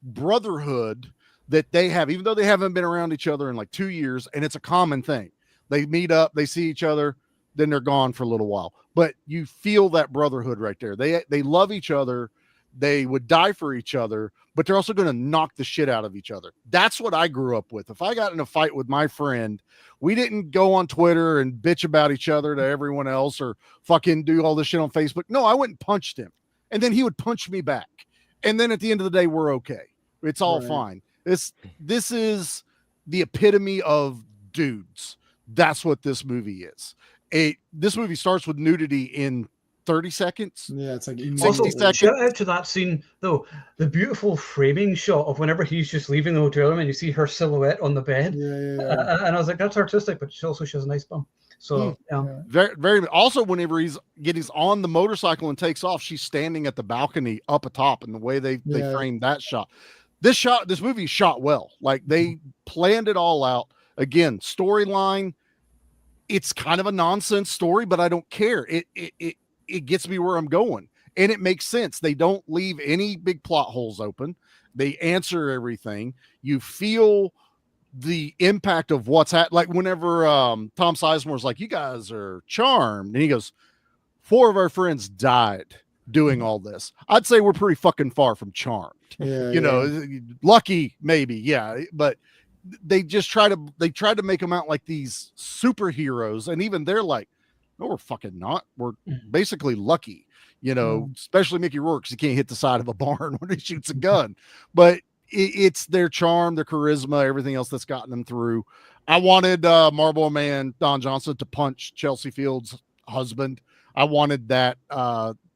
brotherhood that they have, even though they haven't been around each other in like 2 years, and it's a common thing. They meet up, they see each other, then they're gone for a little while. But you feel that brotherhood right there. They love each other. They would die for each other, but they're also going to knock the shit out of each other. That's what I grew up with. If I got in a fight with my friend, we didn't go on Twitter and bitch about each other to everyone else or fucking do all this shit on Facebook. No, I went and punched him, and then he would punch me back. And then at the end of the day, we're okay. It's all fine. This is the epitome of dudes. That's what this movie is. This movie starts with nudity in 30 seconds.
Yeah, it's like
60 seconds. Shout out to that scene, though. The beautiful framing shot of whenever he's just leaving the hotel room and you see her silhouette on the bed. Yeah. And I was like, that's artistic, but she has a nice bum. So,
very, very. Also, whenever he's on the motorcycle and takes off, she's standing at the balcony up atop, and the way they framed that shot. This movie shot well. Like, they planned it all out. Again, storyline, it's kind of a nonsense story, but I don't care. It gets me where I'm going, and it makes sense. They don't leave any big plot holes open. They answer everything. You feel the impact of what's like whenever Tom Sizemore's like, you guys are charmed, and he goes, 4 of our friends died doing all this. I'd say we're pretty fucking far from charmed. Lucky maybe, but they tried to make them out like these superheroes, and even they're like, no, we're fucking not. We're basically lucky, especially Mickey Rourke, because he can't hit the side of a barn when he shoots a gun. But it's their charm, their charisma, everything else that's gotten them through. I wanted Marlboro Man Don Johnson to punch Chelsea Field's husband. I wanted that,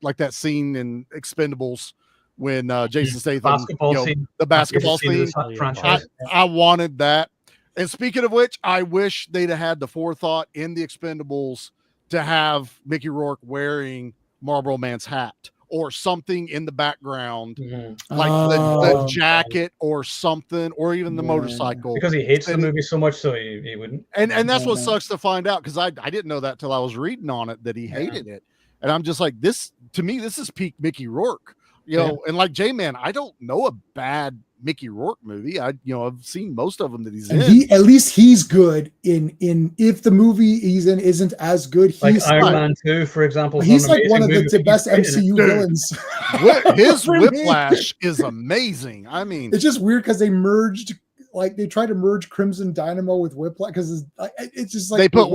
like that scene in Expendables when Jason Statham, the basketball scene. I wanted that. And speaking of which, I wish they'd have had the forethought in the Expendables to have Mickey Rourke wearing Marlboro Man's hat or something in the background, like the jacket or something, or even the motorcycle.
Because he hates the movie so much, so he wouldn't.
And that's what sucks to find out, because I didn't know that till I was reading on it, that he hated it. And I'm just like, this is peak Mickey Rourke. And like J-Man, I don't know a bad Mickey Rourke movie. I've seen most of them that he's in.
At least he's good in if the movie he's in isn't as good. He's
like Iron Man 2, for example.
He's like one of the best MCU villains.
His Whiplash is amazing. I mean,
it's just weird because they tried to merge Crimson Dynamo with Whiplash, because it's just like
they put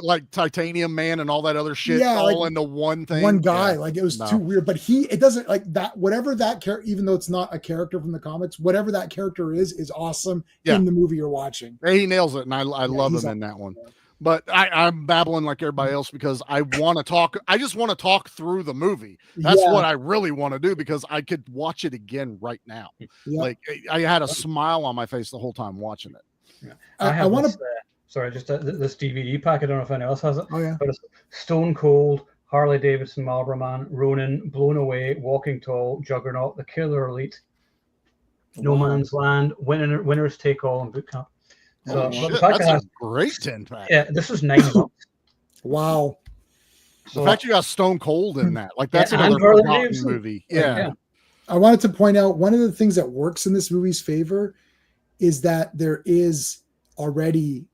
like Titanium Man and all that other shit all into one thing.
One guy, it was too weird. But it doesn't like that. Whatever that character, even though it's not a character from the comics, whatever that character is awesome in the movie you're watching.
He nails it, and I love him in that one. But I'm babbling like everybody else because I want to talk. I just want to talk through the movie. That's what I really want to do, because I could watch it again right now. Yeah. Like, I had a smile on my face the whole time watching it.
Yeah. I want to. Sorry, just this DVD pack. I don't know if anyone else has it.
Oh yeah.
But it's Stone Cold, Harley Davidson, Marlboro Man, Ronin, Blown Away, Walking Tall, Juggernaut, The Killer Elite, No Man's Land, Winners Take All, and Boot Camp. So
that's a great 10-pack.
Yeah, this was 9 months.
Wow.
So the fact you got Stone Cold in that, like, that's another forgotten movie. Yeah.
I wanted to point out one of the things that works in this movie's favor is that there is already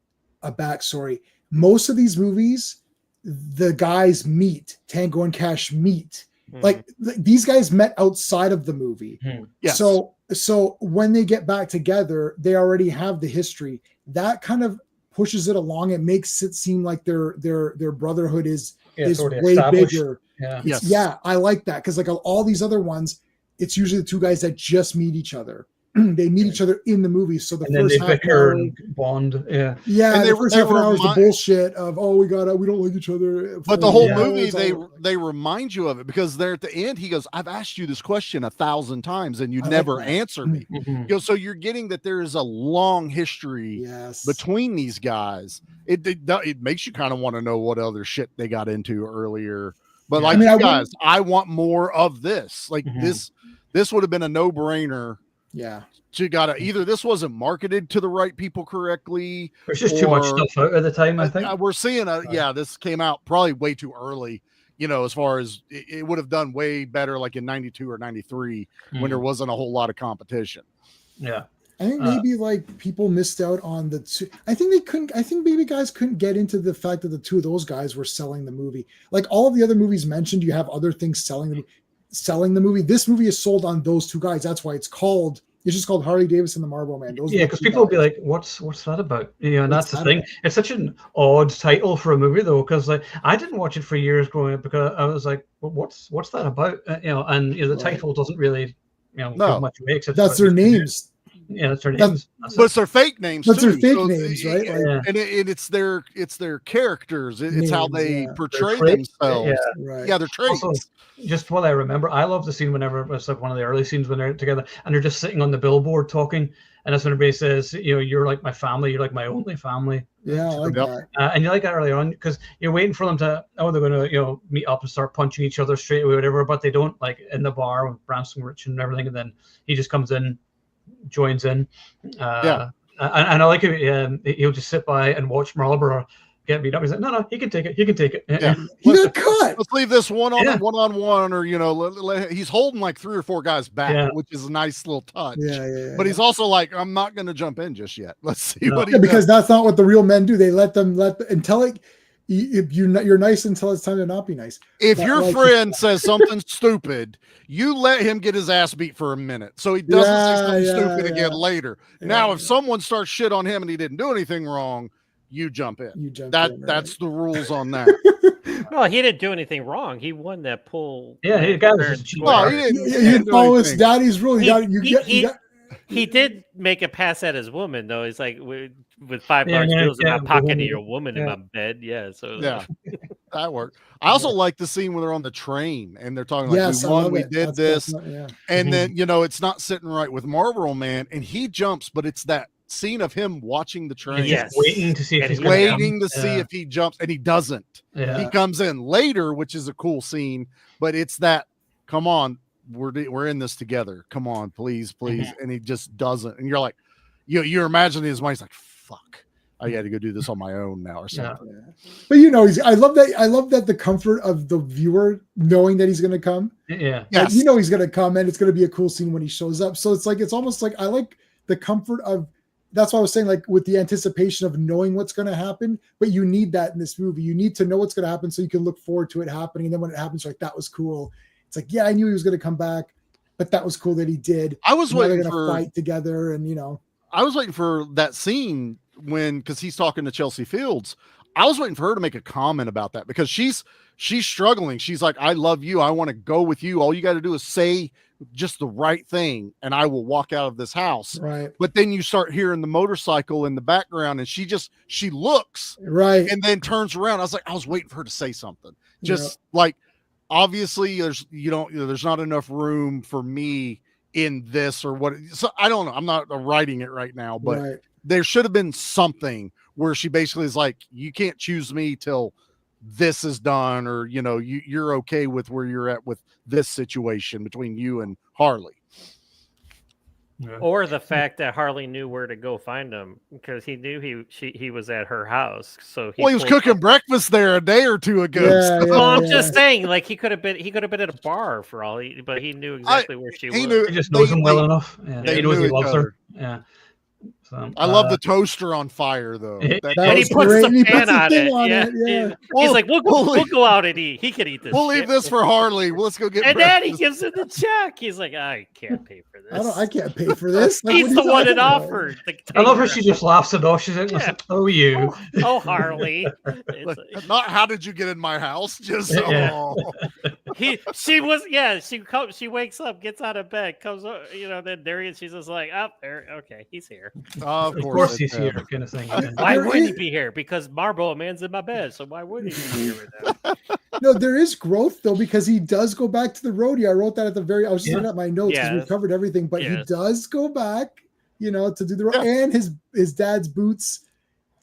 a backstory. Most of these movies, the guys meet, Tango and Cash meet. Like these guys met outside of the movie.
Yes.
So when they get back together, they already have the history. That kind of pushes it along. It makes it seem like their brotherhood is way bigger.
Yeah.
I like that, because like all these other ones, it's usually the two guys that just meet each other. They meet each other in the movie. So the first half hour and
bond.
And the first half an hour is the bullshit of, we don't like each other.
But the whole movie, they remind you of it, because they're at the end, he goes, I've asked you this question 1,000 times and you never answer me. So you're getting that there is a long history between these guys. It makes you kind of want to know what other shit they got into earlier. But I want more of this. Like this would have been a no-brainer.
Yeah.
So you gotta either this wasn't marketed to the right people correctly.
There's just too much stuff out at the time, I think.
We're seeing this came out probably way too early, as far as it would have done way better like in 92 or 93 when there wasn't a whole lot of competition.
Yeah.
I think maybe like people missed out on the two. I think maybe guys couldn't get into the fact that the two of those guys were selling the movie. Like all of the other movies mentioned, you have other things selling the movie. This movie is sold on those two guys. That's why it's just called Harley Davidson, the Marlboro Man.
Because people will be like, "What's that about?" And that's the thing. About? It's such an odd title for a movie, though, because like I didn't watch it for years growing up because I was like, well, "What's that about?" And the title doesn't really, give much away.
That's their names.
Yeah, that's their names.
But it's their fake names.
But their fake names, right?
And it's their characters. It's how they portray themselves.
Yeah, right.
Yeah, their traits.
Also, just what I remember, I love the scene whenever it's like one of the early scenes when they're together and they're just sitting on the billboard talking, and that's when everybody says, "You're like my family. You're like my only family."
Yeah, I like that.
And you like that early on because you're waiting for them to, they're going to, meet up and start punching each other straight away, whatever. But they don't, like in the bar with Branson Rich and everything, and then he just comes in. Joins in, and I like it. He'll just sit by and watch Marlboro get beat up. He's like, no, he can take it. He can take it.
Yeah, he got cut.
Let's leave this one-on-one, or he's holding like 3 or 4 guys back, which is a nice little touch.
Yeah.
But he's also like, I'm not going to jump in just yet. Let's see what he does.
Because that's not what the real men do. They let until it. You're nice until it's time to not be nice.
If your friend says something stupid, you let him get his ass beat for a minute so he doesn't say something stupid again later. Now, if someone starts shit on him and he didn't do anything wrong, you jump in. That's the rules on that.
Well, he didn't do anything wrong. He won that pool.
Yeah, he
didn't follow his daddy's rule.
He did make a pass at his woman, though. He's like, with $5 bills in my pocket and your woman in my bed. Yeah, so
that worked. I also like the scene when they're on the train and they're talking like, we did this. And then, it's not sitting right with Marlboro Man, and he jumps, but it's that scene of him watching the train.
Yes. Waiting to see if
if he jumps, and he doesn't. Yeah. He comes in later, which is a cool scene, but it's that, come on, we're in this together. Come on, please. And he just doesn't. And you're like, you're imagining his mind. He's like, fuck, I got to go do this on my own now or something.
Yeah. But I love that the comfort of the viewer knowing that he's going to come.
Yeah.
Yes. He's going to come, and it's going to be a cool scene when he shows up. So it's almost like I like the comfort of. That's why I was saying, like, with the anticipation of knowing what's going to happen, but you need that in this movie. You need to know what's going to happen so you can look forward to it happening. And then when it happens, you're like, that was cool. It's like, I knew he was going to come back, but that was cool that he did.
I was waiting for
fight together, and
I was waiting for that scene because he's talking to Chelsea Fields. I was waiting for her to make a comment about that because she's struggling. She's like, I love you. I want to go with you. All you got to do is say just the right thing, and I will walk out of this house.
Right.
But then you start hearing the motorcycle in the background, and she looks
right,
and then turns around. I was waiting for her to say something. Like, obviously there's not enough room for me in this or what. So I don't know. I'm not writing it right now, but there should have been something where she basically is like, you can't choose me till this is done, or you're okay with where you're at with this situation between you and Harley.
Or the fact that Harley knew where to go find him because he knew he was at her house. So
he was cooking breakfast there a day or two ago.
I'm just saying, like, he could have been at a bar for all but he knew exactly where she was.
He just knows him well enough. Yeah. He knows he loves her. Yeah.
I love the toaster on fire, though.
And he puts the pan on it. Yeah. He's like, we'll go out and eat. He can eat this.
We'll leave this for Harley. Let's go get.
And then he gives him the check. He's like, I can't pay for this.
I can't pay for this.
Like, he's the one that offered.
I love how she just laughs it off. She's like, oh, you.
Oh, Harley.
Not how did you get in my house? Just
she wakes up, gets out of bed, comes up, then Darian, she's just like, oh, there, okay, he's here.
Of
course he's here, kind of thing.
Why wouldn't he be here? Because Marlboro Man's in my bed, so why wouldn't he be here right now?
No, there is growth though, because he does go back to the rodeo. I wrote that at the very. I was just looking at my notes because we've covered everything, but he does go back, to do the and his dad's boots.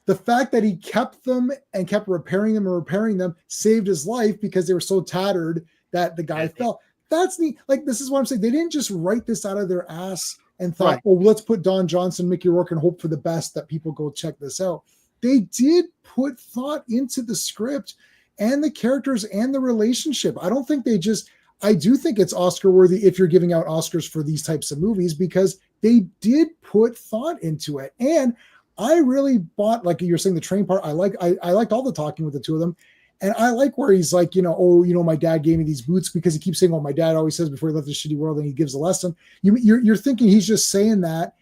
The fact that he kept them and kept repairing them saved his life because they were so tattered that the guy fell. That's neat. Like, this is what I'm saying. They didn't just write this out of their ass and thought, let's put Don Johnson, Mickey Rourke, and hope for the best that people go check this out. They did put thought into the script and the characters and the relationship. I don't think I do think it's Oscar worthy if you're giving out Oscars for these types of movies, because they did put thought into it. And I really bought, like you're saying, the train part. I liked all the talking with the two of them. And I like where he's like, my dad gave me these boots, because he keeps saying, my dad always says before he left the shitty world, and he gives a lesson. You're thinking he's just saying that.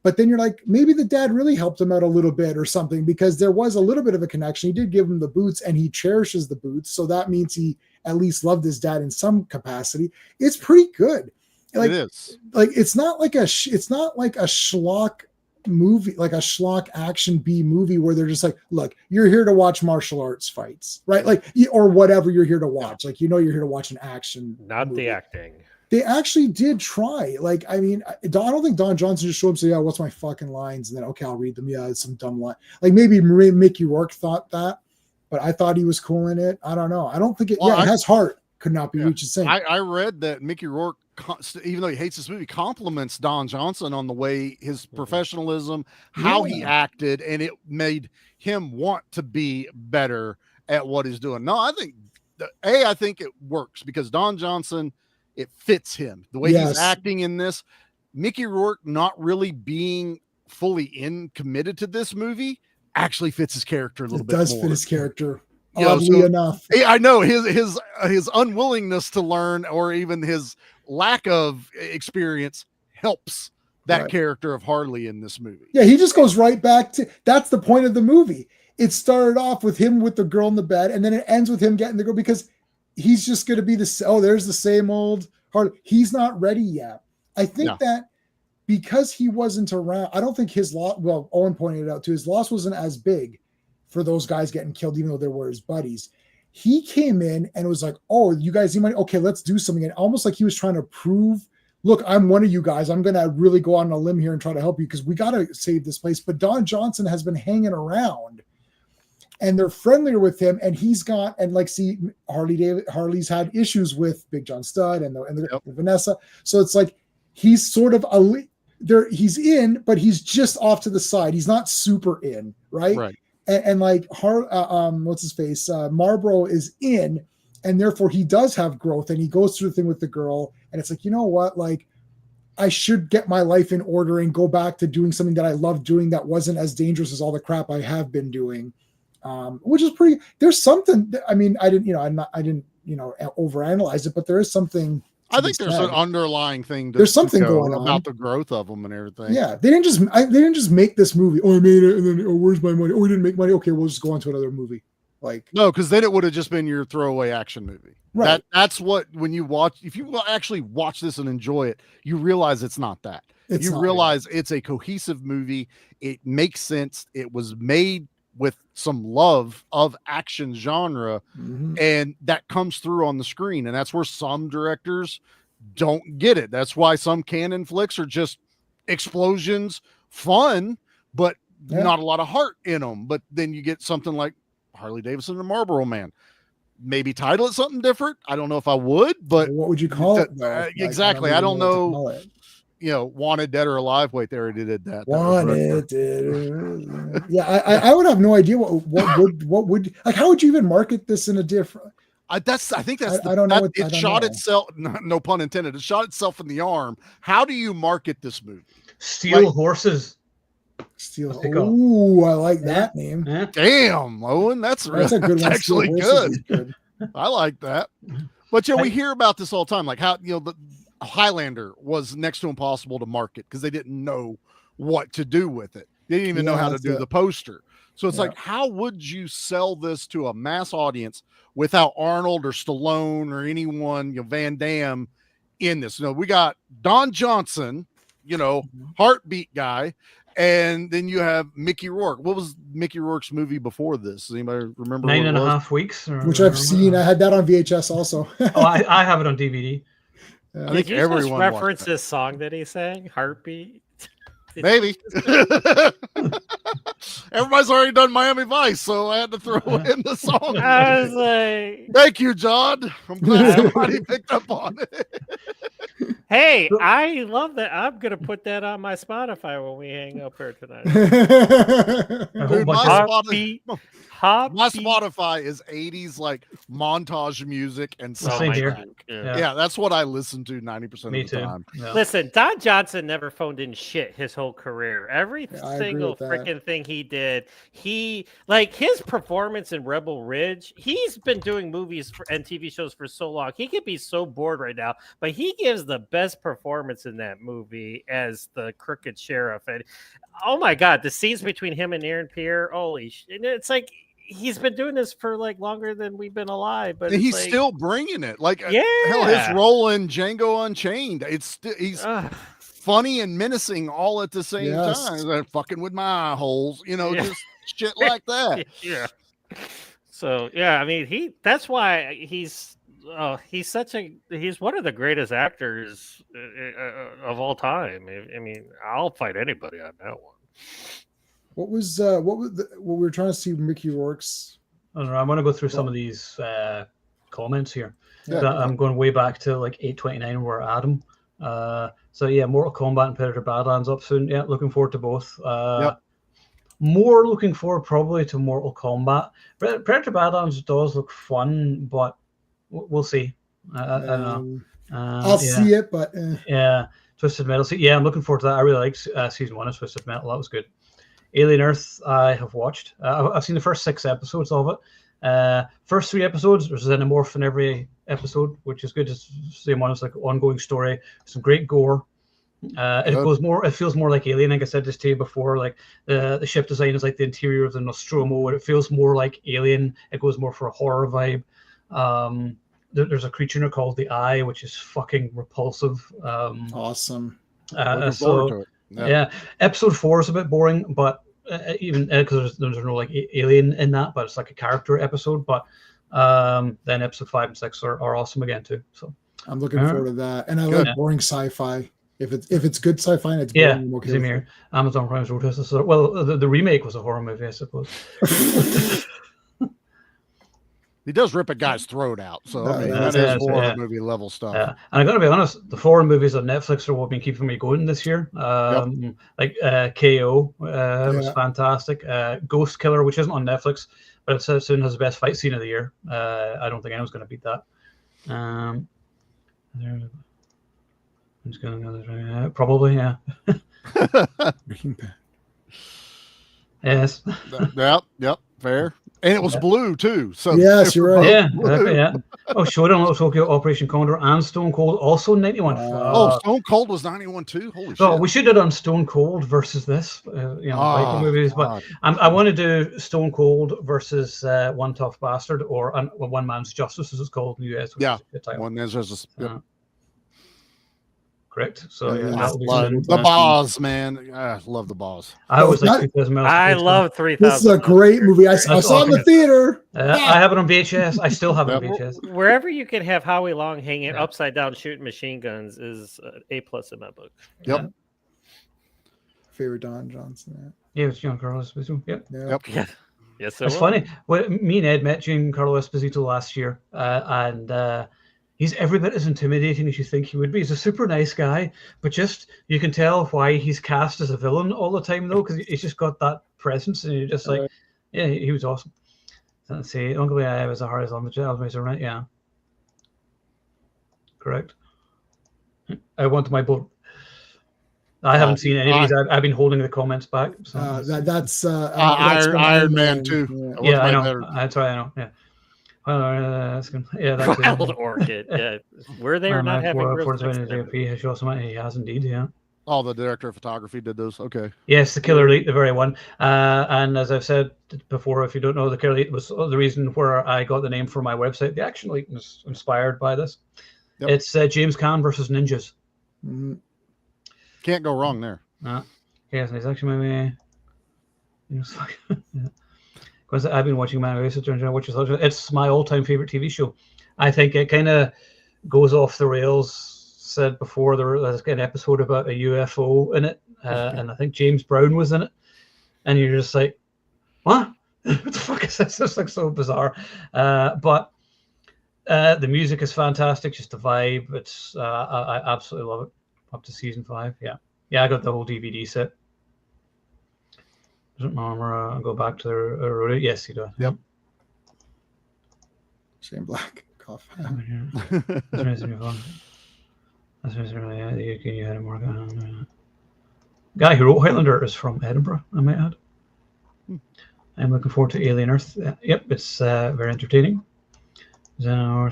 But then you're like, maybe the dad really helped him out a little bit or something, because there was a little bit of a connection. He did give him the boots, and he cherishes the boots. So that means he at least loved his dad in some capacity. It's pretty good. Like, it is. Like, it's not like a schlock movie, like a schlock action B movie where they're just like, look, you're here to watch martial arts fights, right? Like, or whatever you're here to watch. Like, you're here to watch an action.
Not
movie.
The acting.
They actually did try. Like, I mean, I don't think Don Johnson just showed up and said, yeah, what's my fucking lines? And then, okay, I'll read them. Yeah, it's some dumb line. Like, maybe Mickey Rourke thought that, but I thought he was cool in it. I don't know. I don't think it, it has heart. Could not be reached the same.
I read that Mickey Rourke, even though he hates this movie, compliments Don Johnson on the way his professionalism, how he acted, and it made him want to be better at what he's doing. No, I think, I think it works because Don Johnson, it fits him the way he's acting in this. Mickey Rourke not really being fully committed to this movie actually fits his character a little bit more. It does fit
his character. Oddly enough.
I know his unwillingness to learn, or even his lack of experience, helps that character of Harley in this movie.
Yeah, he just goes right back to, that's the point of the movie. It started off with him with the girl in the bed, and then it ends with him getting the girl, because he's just going to be there's the same old Harley. He's not ready yet. I think that because he wasn't around, I don't think his loss, well, Owen pointed it out too, his loss wasn't as big for those guys getting killed, even though they were his buddies. He came in and it was like, oh, you guys need money? Okay, let's do something. And almost like he was trying to prove, look, I'm one of you guys. I'm going to really go on a limb here and try to help you because we got to save this place. But Don Johnson has been hanging around and they're friendlier with him. And he's got, and like, see, Harley's had issues with Big John Studd and Vanessa. So it's like, he's sort of he's in, but he's just off to the side. He's not super in, right?
Right.
And like what's his face? Marlboro is in, and therefore he does have growth, and he goes through the thing with the girl, and it's like, you know what? Like, I should get my life in order and go back to doing something that I love doing that wasn't as dangerous as all the crap I have been doing. Which is pretty. There's something. I mean, I didn't overanalyze it, but there is something.
I think there's an underlying thing.
There's something going on
about the growth of them and everything.
Yeah, they didn't just make this movie. Oh, I made it, and then where's my money? Oh, we didn't make money. Okay, we'll just go on to another movie. Like,
no, because then it would have just been your throwaway action movie.
Right.
That's what, when you watch, if you actually watch this and enjoy it, you realize it's not that. You realize it's a cohesive movie. It makes sense. It was made with some love of action genre, and that comes through on the screen. And that's where some directors don't get it. That's why some canon flicks are just explosions, fun, but not a lot of heart in them. But then you get something like Harley Davidson and Marlboro Man. Maybe title it something different. I don't know if I would, but
what would you call it?
Exactly. I don't know. You know, Wanted, Dead or Alive. Wait, they already did that.
Wanted. Yeah, I would have no idea what would like. How would you even market this in a different?
I think that's.
I don't know.
It shot itself. No pun intended. It shot itself in the arm. How do you market this movie?
Steel Horses.
Steel. Ooh, I like that name.
Yeah. Damn, Owen, that's a good one. Actually good. I like that. But we hear about this all the time, like how the Highlander was next to impossible to market because they didn't know what to do with it. They didn't even know how to do the poster. So it's like, how would you sell this to a mass audience without Arnold or Stallone or anyone, Van Damme in this? We got Don Johnson, heartbeat guy, and then you have Mickey Rourke. What was Mickey Rourke's movie before this? Does anybody remember?
9.5 Weeks,
which I've seen. I had that on VHS also.
I have it on DVD.
I think everyone
reference this song that he sang, Heartbeat.
Maybe. Everybody's already done Miami Vice, so I had to throw in the song.
I was like,
thank you, John. I'm glad somebody picked up on it.
Hey, I love that. I'm gonna put that on my Spotify when we hang up here tonight.
Dude, my Spotify is 80s like montage music and soundtrack. Yeah, that's what I listen to 90% of the time.
Yeah. Listen, Don Johnson never phoned in shit his whole career. Every single freaking thing he did, like his performance in Rebel Ridge, he's been doing movies and TV shows for so long. He could be so bored right now, but he gives the best performance in that movie as the crooked sheriff. And oh my God, the scenes between him and Aaron Pierre, holy shit. It's like he's been doing this for like longer than we've been alive, but
he's still bringing it. Like, hell, his role in Django Unchained, he's funny and menacing all at the same time. They're fucking with my holes, just shit like that.
Yeah. So I mean, that's why he's one of the greatest actors of all time. I mean, I'll fight anybody on that one.
What we were trying to see Mickey Rourke's?
I don't know. I'm going to go through some of these comments here. I'm going way back to like 829 where Adam. Mortal Kombat and Predator Badlands up soon. Yeah, looking forward to both. More looking forward probably to Mortal Kombat. Predator Badlands does look fun, but we'll see. I don't know.
I'll see it, but
Twisted Metal. I'm looking forward to that. I really liked season 1 of Twisted Metal. That was good. Alien Earth, I have watched. I've seen the first 6 episodes of it. First 3 episodes, there's an xenomorph in every episode, which is good. It's the same one. It's like an ongoing story. Some great gore. It feels more like Alien. Like I said this to you before, like the ship design is like the interior of the Nostromo, and it feels more like Alien. It goes more for a horror vibe. There's a creature in it called the Eye, which is fucking repulsive.
Awesome.
Episode 4 is a bit boring, but even because there's no like alien in that, but it's like a character episode. But then episode 5 and 6 are awesome again too. So
I'm looking forward to that, and I like boring sci-fi. If it's good sci-fi and it's boring,
okay. Same here. Amazon Prime's wrote us. Well, the remake was a horror movie, I suppose.
He does rip a guy's throat out, so that is horror movie level stuff.
And I got to be honest, the foreign movies on Netflix are what have been keeping me going this year. Like KO was fantastic. Ghost Killer, which isn't on Netflix, but it says soon has the best fight scene of the year. I don't think anyone's going to beat that. I'm just going to go probably, yeah. Yes.
Yep, fair. And it was blue too. So
yes, you're right.
Yeah, exactly, yeah. Showdown at Tokyo, Operation Condor, and Stone Cold also 91.
Stone Cold was 91 too. Holy shit!
So we should have done Stone Cold versus this, biker movies. But I want to do Stone Cold versus One Tough Bastard or One Man's Justice, as it's called in the US.
One Man's Justice.
Correct. So
the Boss, man. I love the Boss.
I was like 3,000 miles.
I love 3,000.
This is a great movie. I saw it in the theater.
I have it on VHS. I still have it on VHS.
Wherever you can have Howie Long hanging upside down shooting machine guns is A+ in my book.
Yep.
Favorite Don Johnson.
Yeah, it's Giancarlo Esposito. Yep.
Yeah. Yes,
it's funny. Well, me and Ed met Giancarlo Esposito last year, and he's every bit as intimidating as you think he would be. He's a super nice guy, but just you can tell why he's cast as a villain all the time, though, because he's just got that presence, and you're just like, he was awesome. Let's see, Uncle I was a horizontal right? Yeah, correct. I want my boat. I haven't seen any of these. I've been holding the comments back. So.
That's
Iron Man 2.
Yeah, I know. That's right. I know. Yeah. That's good. Yeah, that's
Wild Orchid. Yeah, were they or not having
he has indeed. Yeah.
Oh, the director of photography did those. Okay.
Yes, the Killer Elite, the very one. And as I've said before, if you don't know, the Killer Elite was the reason where I got the name for my website. The Action Elite was inspired by this. Yep. It's James Caan versus ninjas.
Mm-hmm.
Can't go wrong there.
Yes, it's actually maybe. Because I've been watching which is it's my all-time favorite TV show. I think it kind of goes off the rails. Said before there's an episode about a UFO in it, and I think James Brown was in it, and you're just like, what? What the fuck is this? It's like so bizarre. But The music is fantastic, just the vibe. It's I absolutely love it. Up to season 5, yeah. I got the whole DVD set. Doesn't Marlboro go back to the yes, he does.
Yep.
Shane Black cough.
That's guy who wrote Highlander is from Edinburgh, I might add. I'm looking forward to Alien Earth. Yep, it's very entertaining. Yeah,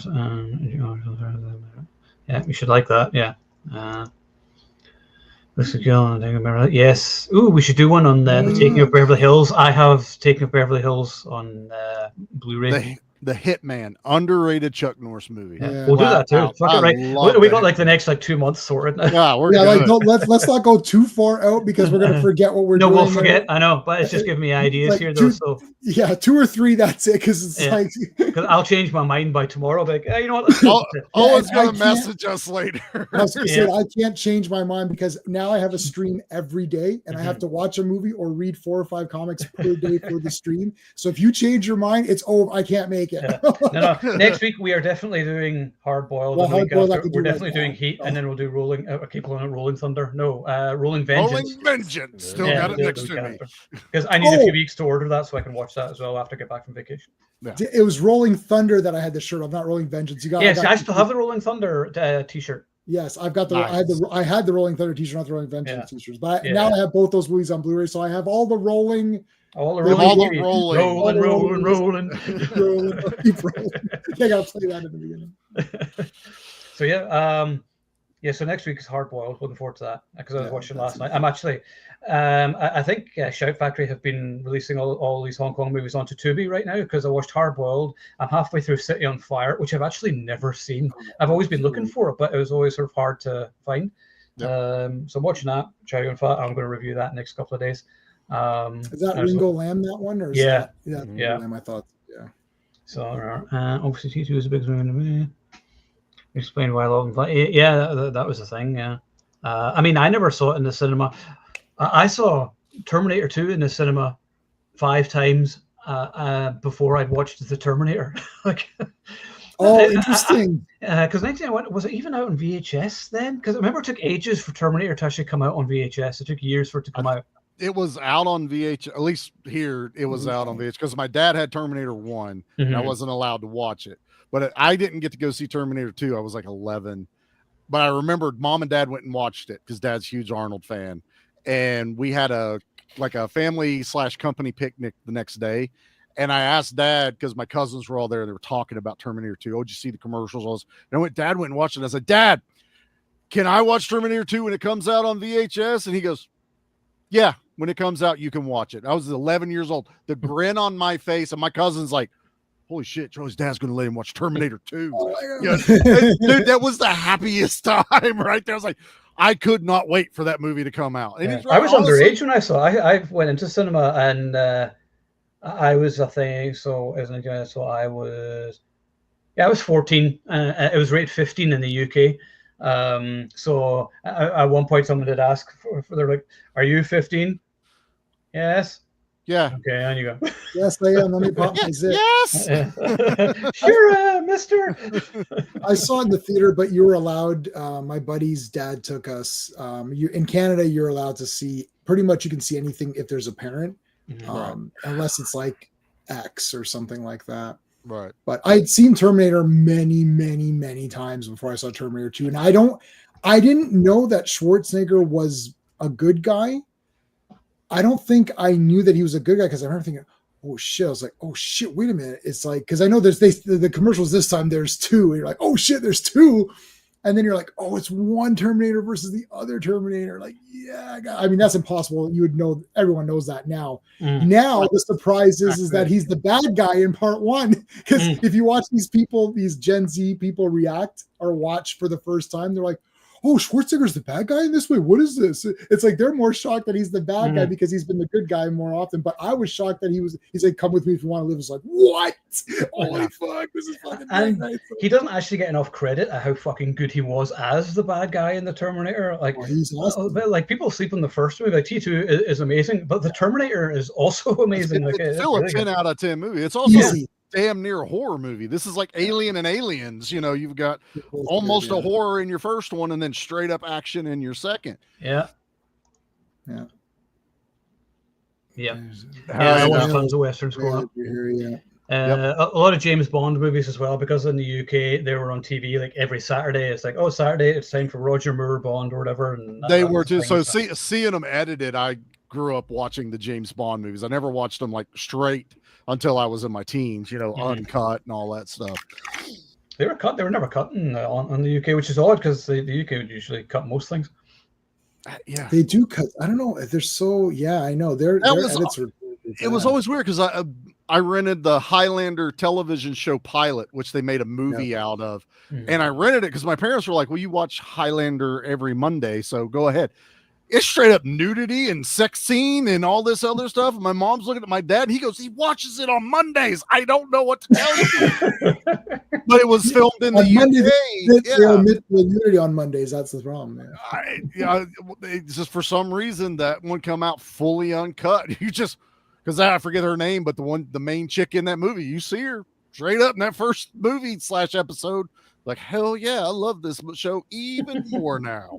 you should like that. Yeah. Yes. Ooh, we should do one on the Taking of Beverly Hills. I have Taking of Beverly Hills on Blu-ray.
The Hitman, underrated Chuck Norris movie.
Yeah. We'll do that too. Fuck it, right. We got like the next 2 months sorted.
Yeah, we're good.
Like, let's not go too far out because we're gonna forget what we're doing.
No, we'll forget. I know, but it's just giving me ideas like here, though. So
2 or 3, that's it. Because it's like
because I'll change my mind by tomorrow. Like, you know what?
Owen's gonna message us later.
I was gonna say I can't change my mind because now I have a stream every day, and I have to watch a movie or read 4 or 5 comics per day for the stream. So if you change your mind, it's over. I can't make it.
Yeah. No. Next week we are definitely doing Hard Boiled. We're definitely doing Heat, and then we'll do Rolling. I keep calling it Rolling Thunder. No, Rolling Vengeance.
Rolling Vengeance. Still got it next to me
because I need a few weeks to order that so I can watch that as well after I get back from vacation.
Yeah. It was Rolling Thunder that I had the shirt of, not Rolling Vengeance.
I still have the Rolling Thunder T-shirt.
Yes, I've got the. Nice. I had the Rolling Thunder T-shirt, not the Rolling Vengeance T-shirts. But now I have both those movies on Blu-ray, so I have all the rolling.
Rolling.
Keep rolling. I gotta play that in the beginning.
So so next week is Hard Boiled. Looking forward to that because I was watching last night. I'm actually, I think Shout Factory have been releasing all these Hong Kong movies onto Tubi right now because I watched Hard Boiled. I'm halfway through City on Fire, which I've actually never seen. I've always been looking for it, but it was always sort of hard to find. Yep. So I'm watching that. Cherry on Fire. I'm going to review that next couple of days.
Is that Ringo Lamb, that one? Or is
yeah.
Lamb, I thought. Yeah.
So obviously T2 is a big swing in the movie. Explain why I love him. Yeah, that was the thing. Yeah. I mean, I never saw it in the cinema. I saw Terminator 2 in the cinema 5 times before I'd watched The Terminator.
Interesting.
Because 1991, was it even out on VHS then? Because I remember it took ages for Terminator to actually come out on VHS. It took years for it to come out.
It was out on VHS, at least here it was out on VHS because my dad had Terminator 1 and I wasn't allowed to watch it. But I didn't get to go see Terminator 2. I was like 11. But I remembered Mom and Dad went and watched it because Dad's a huge Arnold fan. And we had a family/company picnic the next day. And I asked Dad, because my cousins were all there, they were talking about Terminator 2. Oh, did you see the commercials? Dad went and watched it. I said, Dad, can I watch Terminator 2 when it comes out on VHS? And he goes, yeah, when it comes out, you can watch it. I was 11 years old. The grin on my face, and my cousin's like, holy shit, Joey's dad's going to let him watch Terminator 2. Dude, that was the happiest time right there. I was like, I could not wait for that movie to come out. And
I was underage when I saw it. I went into cinema and I was, I think, I was 14. It was rated 15 in the UK. So at one point someone did ask they're like, are you 15? Yes.
Yeah.
Okay, on you go.
Yes, I am. Let me pop my zip.
Yes.
Sure, mister.
I saw it in the theater, but you were allowed. My buddy's dad took us. In Canada, you're allowed to see pretty much. You can see anything if there's a parent, unless it's like X or something like that.
Right.
But I'd seen Terminator many, many, many times before I saw Terminator 2, and I didn't know that Schwarzenegger was a good guy. I don't think I knew that he was a good guy because I remember thinking, oh shit. I was like, oh shit, wait a minute. It's like, because I know the commercials this time, there's 2. And you're like, oh shit, there's 2. And then you're like, oh, it's one Terminator versus the other Terminator. Like, yeah, I mean, that's impossible. You would know, everyone knows that now. Now the surprise is that he's the bad guy in part 1. Because if you watch these people, these Gen Z people react or watch for the first time, they're like, oh, Schwarzenegger's the bad guy in this way. What is this? It's like they're more shocked that he's the bad guy because he's been the good guy more often. But I was shocked that he's like, come with me if you want to live. It's like, what? Holy fuck, this is fucking
and he doesn't actually get enough credit at how fucking good he was as the bad guy in the Terminator. Like,
he's awesome.
Like people sleep on the first movie. Like T2 is amazing, but the Terminator is also amazing.
It's
like,
still a 10 out of 10 movie. It's also damn near a horror movie. This is like Alien and Aliens. You know, you've got almost a horror in your first one and then straight up action in your second.
Yeah.
Yeah.
Yeah. Yeah, there tons of westerns going up. A lot of James Bond movies as well, because in the UK they were on TV like every Saturday. It's like, oh, Saturday, it's time for Roger Moore Bond or whatever. And
they were too. So seeing them edited, I grew up watching the James Bond movies. I never watched them like straight until I was in my teens, you know, uncut and all that stuff.
They were cut. They were never cut on the UK, which is odd because the UK would usually cut most things.
Yeah,
they do cut. I don't know. They're so. Yeah, I know. Their edits are.
It was always weird because I rented the Highlander television show pilot, which they made a movie out of, and I rented it because my parents were like, "Well, you watch Highlander every Monday, so go ahead." It's straight up nudity and sex scene and all this other stuff. And my mom's looking at my dad. And he goes, he watches it on Mondays. I don't know what to tell you. But it was filmed in the UK.
They omit the nudity on Mondays. That's the problem, man.
It's just for some reason that one come out fully uncut. You just, because I forget her name, but the main chick in that movie, you see her straight up in that first movie / episode. Like, hell yeah, I love this show even more now.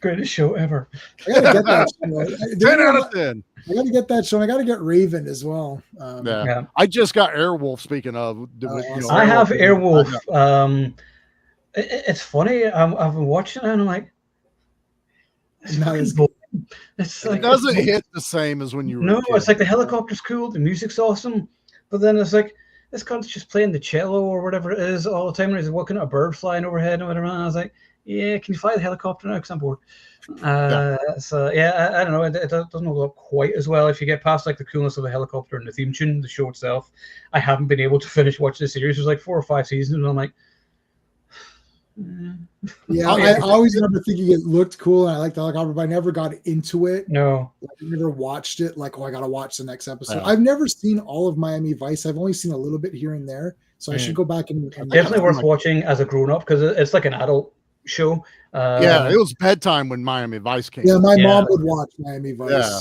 Greatest show ever.
I gotta get that show.
10 out of 10.
I gotta get that show. I gotta get Raven as well.
I just got Airwolf, speaking of.
I have Airwolf. It's funny. I've been watching it and I'm like, it's like,
it doesn't hit the same as when you were
No, it's like the helicopter's cool, the music's awesome, but then it's like, this cunt's just playing the cello or whatever it is all the time, and he's looking at a bird flying overhead and whatever. And I was like, yeah, can you fly the helicopter now? Because I'm bored. So yeah, I don't know. It doesn't hold up quite as well. If you get past like the coolness of the helicopter and the theme tune, the show itself, I haven't been able to finish watching the series. There's like 4 or 5 seasons, and I'm like,
yeah, I always remember thinking it looked cool and I liked the helicopter, but I never got into it.
No,
I never watched it. Like, oh, I gotta watch the next episode. I've never seen all of Miami Vice. I've only seen a little bit here and there, so I should go back and
definitely worth watching as a grown-up because it's like an adult show.
Yeah, it was bedtime when Miami Vice came.
Yeah, my mom would watch Miami Vice.
Yeah.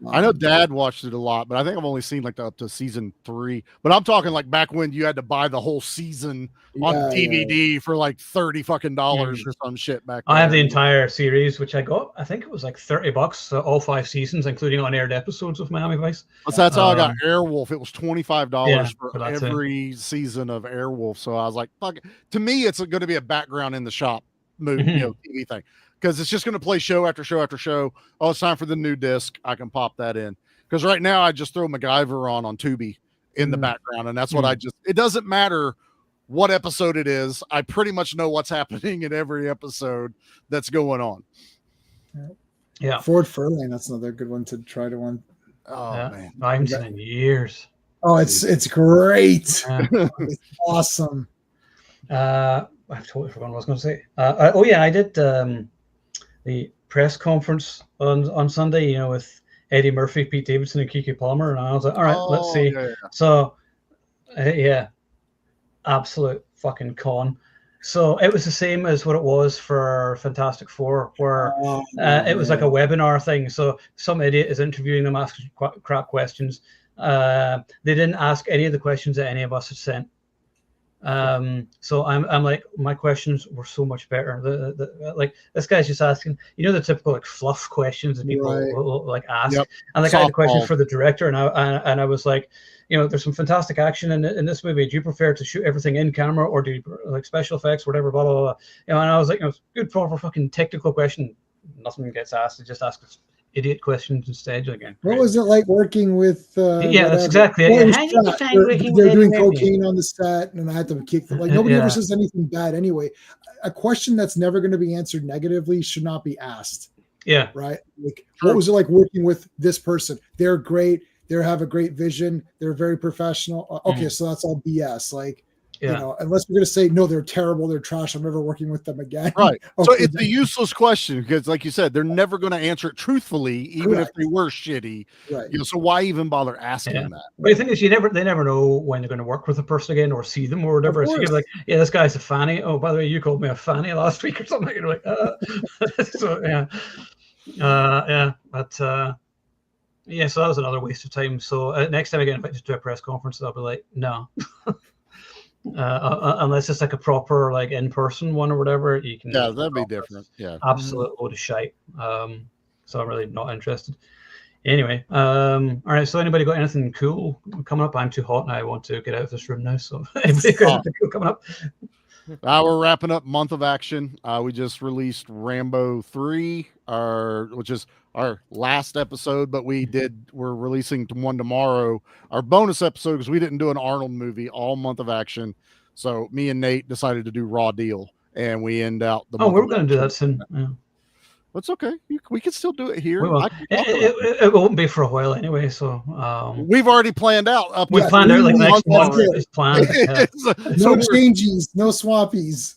I know Dad watched it a lot, but I think I've only seen like up to season 3. But I'm talking like back when you had to buy the whole season on DVD for like $30 fucking or some shit back then.
I have the entire series, which I got. I think it was like $30, so all 5 seasons, including unaired episodes of Miami Vice.
So that's how I got Airwolf. It was $25 for every season of Airwolf. So I was like, fuck it. To me, it's going to be a background in the shop movie, TV thing. Because it's just going to play show after show after show. Oh, it's time for the new disc. I can pop that in. Because right now I just throw MacGyver on Tubi in the background. And that's what it doesn't matter what episode it is. I pretty much know what's happening in every episode that's going on.
Yeah. Ford Fairlane. That's another good one to try to one.
Oh, man.
I haven't seen it in years.
Oh, it's great. It's awesome.
I've totally forgotten what I was going to say. I did the press conference on Sunday, with Eddie Murphy, Pete Davidson, and Keke Palmer, and I was like, all right, let's see. Yeah. So, absolute fucking con. So it was the same as what it was for Fantastic Four, where it was like a webinar thing. So some idiot is interviewing them, asking crap questions. They didn't ask any of the questions that any of us had sent. So I'm like, my questions were so much better. Like this guy's just asking, the typical like fluff questions that people will like ask. Yep. And like I had a question for the director, and I was like, there's some fantastic action in this movie. Do you prefer to shoot everything in camera, or do you like special effects, whatever, blah blah blah. And I was like, good proper fucking technical question. Nothing gets asked. They just ask idiot questions instead. Again,
what was it like working with?
That's exactly it. How do you find working with?
They're doing cocaine on the set, and I had to kick them. Like nobody ever says anything bad anyway. A question that's never going to be answered negatively should not be asked.
Yeah.
Right. Like, what was it like working with this person? They're great. They have a great vision. They're very professional. Okay, so that's all BS. Like. Unless we're going to say, no, they're terrible, they're trash, I'm never working with them again.
Right. So it's a useless question because, like you said, they're never going to answer it truthfully, even if they were shitty. Right. So why even bother asking that?
But the thing is, they never know when they're going to work with a person again or see them or whatever. So you're like, this guy's a fanny. Oh, by the way, you called me a fanny last week or something. You're like, so, But Yeah, so that was another waste of time. So next time I get invited to a press conference, I'll be like, no. Unless it's like a proper like in-person one or whatever, you can.
Yeah, that'd be different. Yeah,
absolute load of shite. So I'm really not interested. Anyway, all right. So anybody got anything cool coming up? I'm too hot now. I want to get out of this room now. So anybody got anything cool coming up?
We're wrapping up month of action. We just released Rambo 3, which is our last episode, but we're releasing one tomorrow, our bonus episode, because we didn't do an Arnold movie all month of action. So me and Nate decided to do Raw Deal, and we end out the
we're going to do that soon. Yeah.
That's okay. We can still do it here.
It won't be for a while anyway. So
we've already planned out.
We've planned out like next month. It's planned. Yeah.
No changes, no swappies.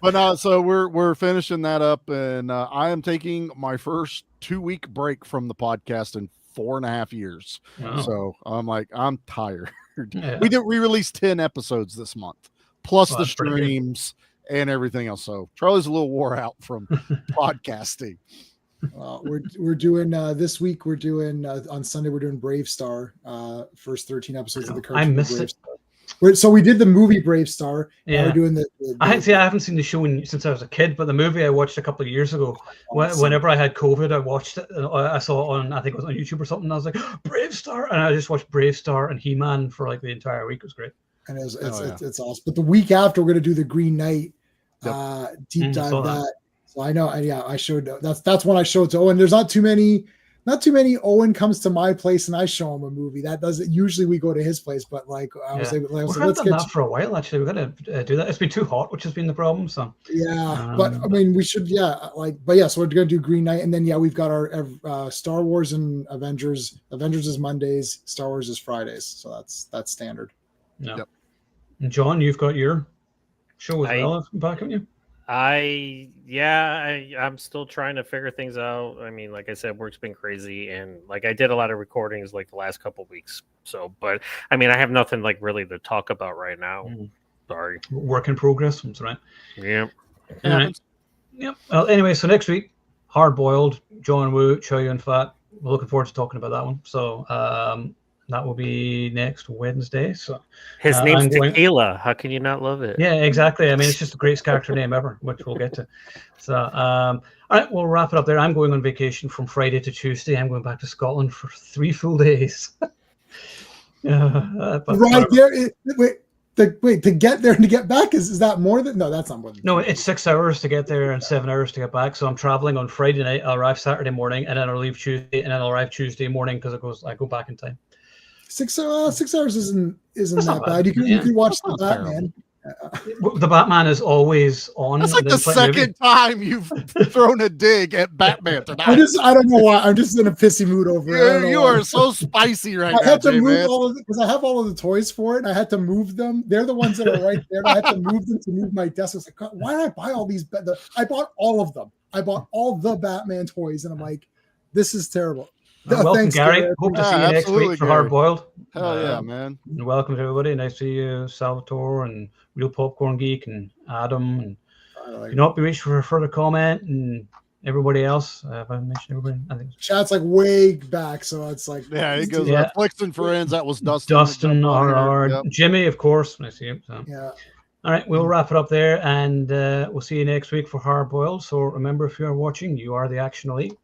But so we're finishing that up, and I am taking my first 2-week break from the podcast in 4.5 years. Wow. So I'm tired. Yeah. We released 10 episodes this month, plus the streams and everything else. So Charlie's a little wore out from podcasting.
We're doing this week. We're doing on Sunday. We're doing Brave Star. First 13 episodes of the cartoon.
I missed it.
So we did the movie Brave Star.
Yeah,
we're doing
I haven't seen the show since I was a kid, but the movie I watched a couple of years ago. Whenever I had COVID, I watched it. I saw it on, I think it was on YouTube or something. And I was like, Brave Star, and I just watched Brave Star and He-Man for like the entire week. It was great.
And it's awesome. But the week after, we're going to do the Green Knight deep dive that. So I know, I showed that's when I showed to Owen. There's not too many. Owen comes to my place and I show him a movie. That doesn't usually we go to his place, but like I was able,
let's get that for a while. Actually, we've got to do that. It's been too hot, which has been the problem. So
but I mean, we should so we're gonna do Green Knight, and then we've got our Star Wars and Avengers. Avengers is Mondays, Star Wars is Fridays. So that's standard.
Yeah. Yep. And John, you've got your show as well back, haven't you?
I'm still trying to figure things out. I mean, like I said, work's been crazy, and like I did a lot of recordings like the last couple of weeks. So, but I mean, I have nothing like really to talk about right now. Sorry.
Work in progress. That's right.
Yep.
All right. Yep. Well, anyway, so next week, Hard Boiled, John Woo, Chow Yun Fat. We're looking forward to talking about that one. So, that will be next Wednesday. So
his name's Tequila. How can you not love it?
Yeah, exactly. I mean, it's just the greatest character name ever, which we'll get to. So, all right, we'll wrap it up there. I'm going on vacation from Friday to Tuesday. I'm going back to Scotland for 3 full days.
Right there. Wait, to get there and to get back is that more than? No, that's not more than.
No, it's 6 hours to get there and 7 hours to get back. So I'm traveling on Friday night. I'll arrive Saturday morning, and then I'll leave Tuesday, and then I'll arrive Tuesday morning because I go back in time.
6 hours isn't that bad. You can watch the Batman.
The Batman is always on.
That's like the second time you've thrown a dig at Batman tonight.
I don't know why. I'm just in a pissy mood over it.
You are so spicy right now.
I had to move because I have all of the toys for it, and I had to move them. They're the ones that are right there. I had to move them to move my desk. I was like, God, why did I buy all these? I bought all of them. I bought all the Batman toys, and I'm like, this is terrible.
Welcome, thanks, Gary. Hope to see you next week for Hard Boiled.
Hell yeah, man.
And welcome to everybody. Nice to see you, Salvatore and Real Popcorn Geek and Adam. And do not be reached for a further comment and everybody else. Have I mentioned everybody? I think
chat's like way back, so it's like
it goes Flicks and Friends. That was Dustin.
Dustin, RR, Jimmy, of course. Nice to see you. So.
Yeah.
All right, we'll wrap it up there, and we'll see you next week for Hard Boiled. So remember, if you are watching, you are the Action Elite.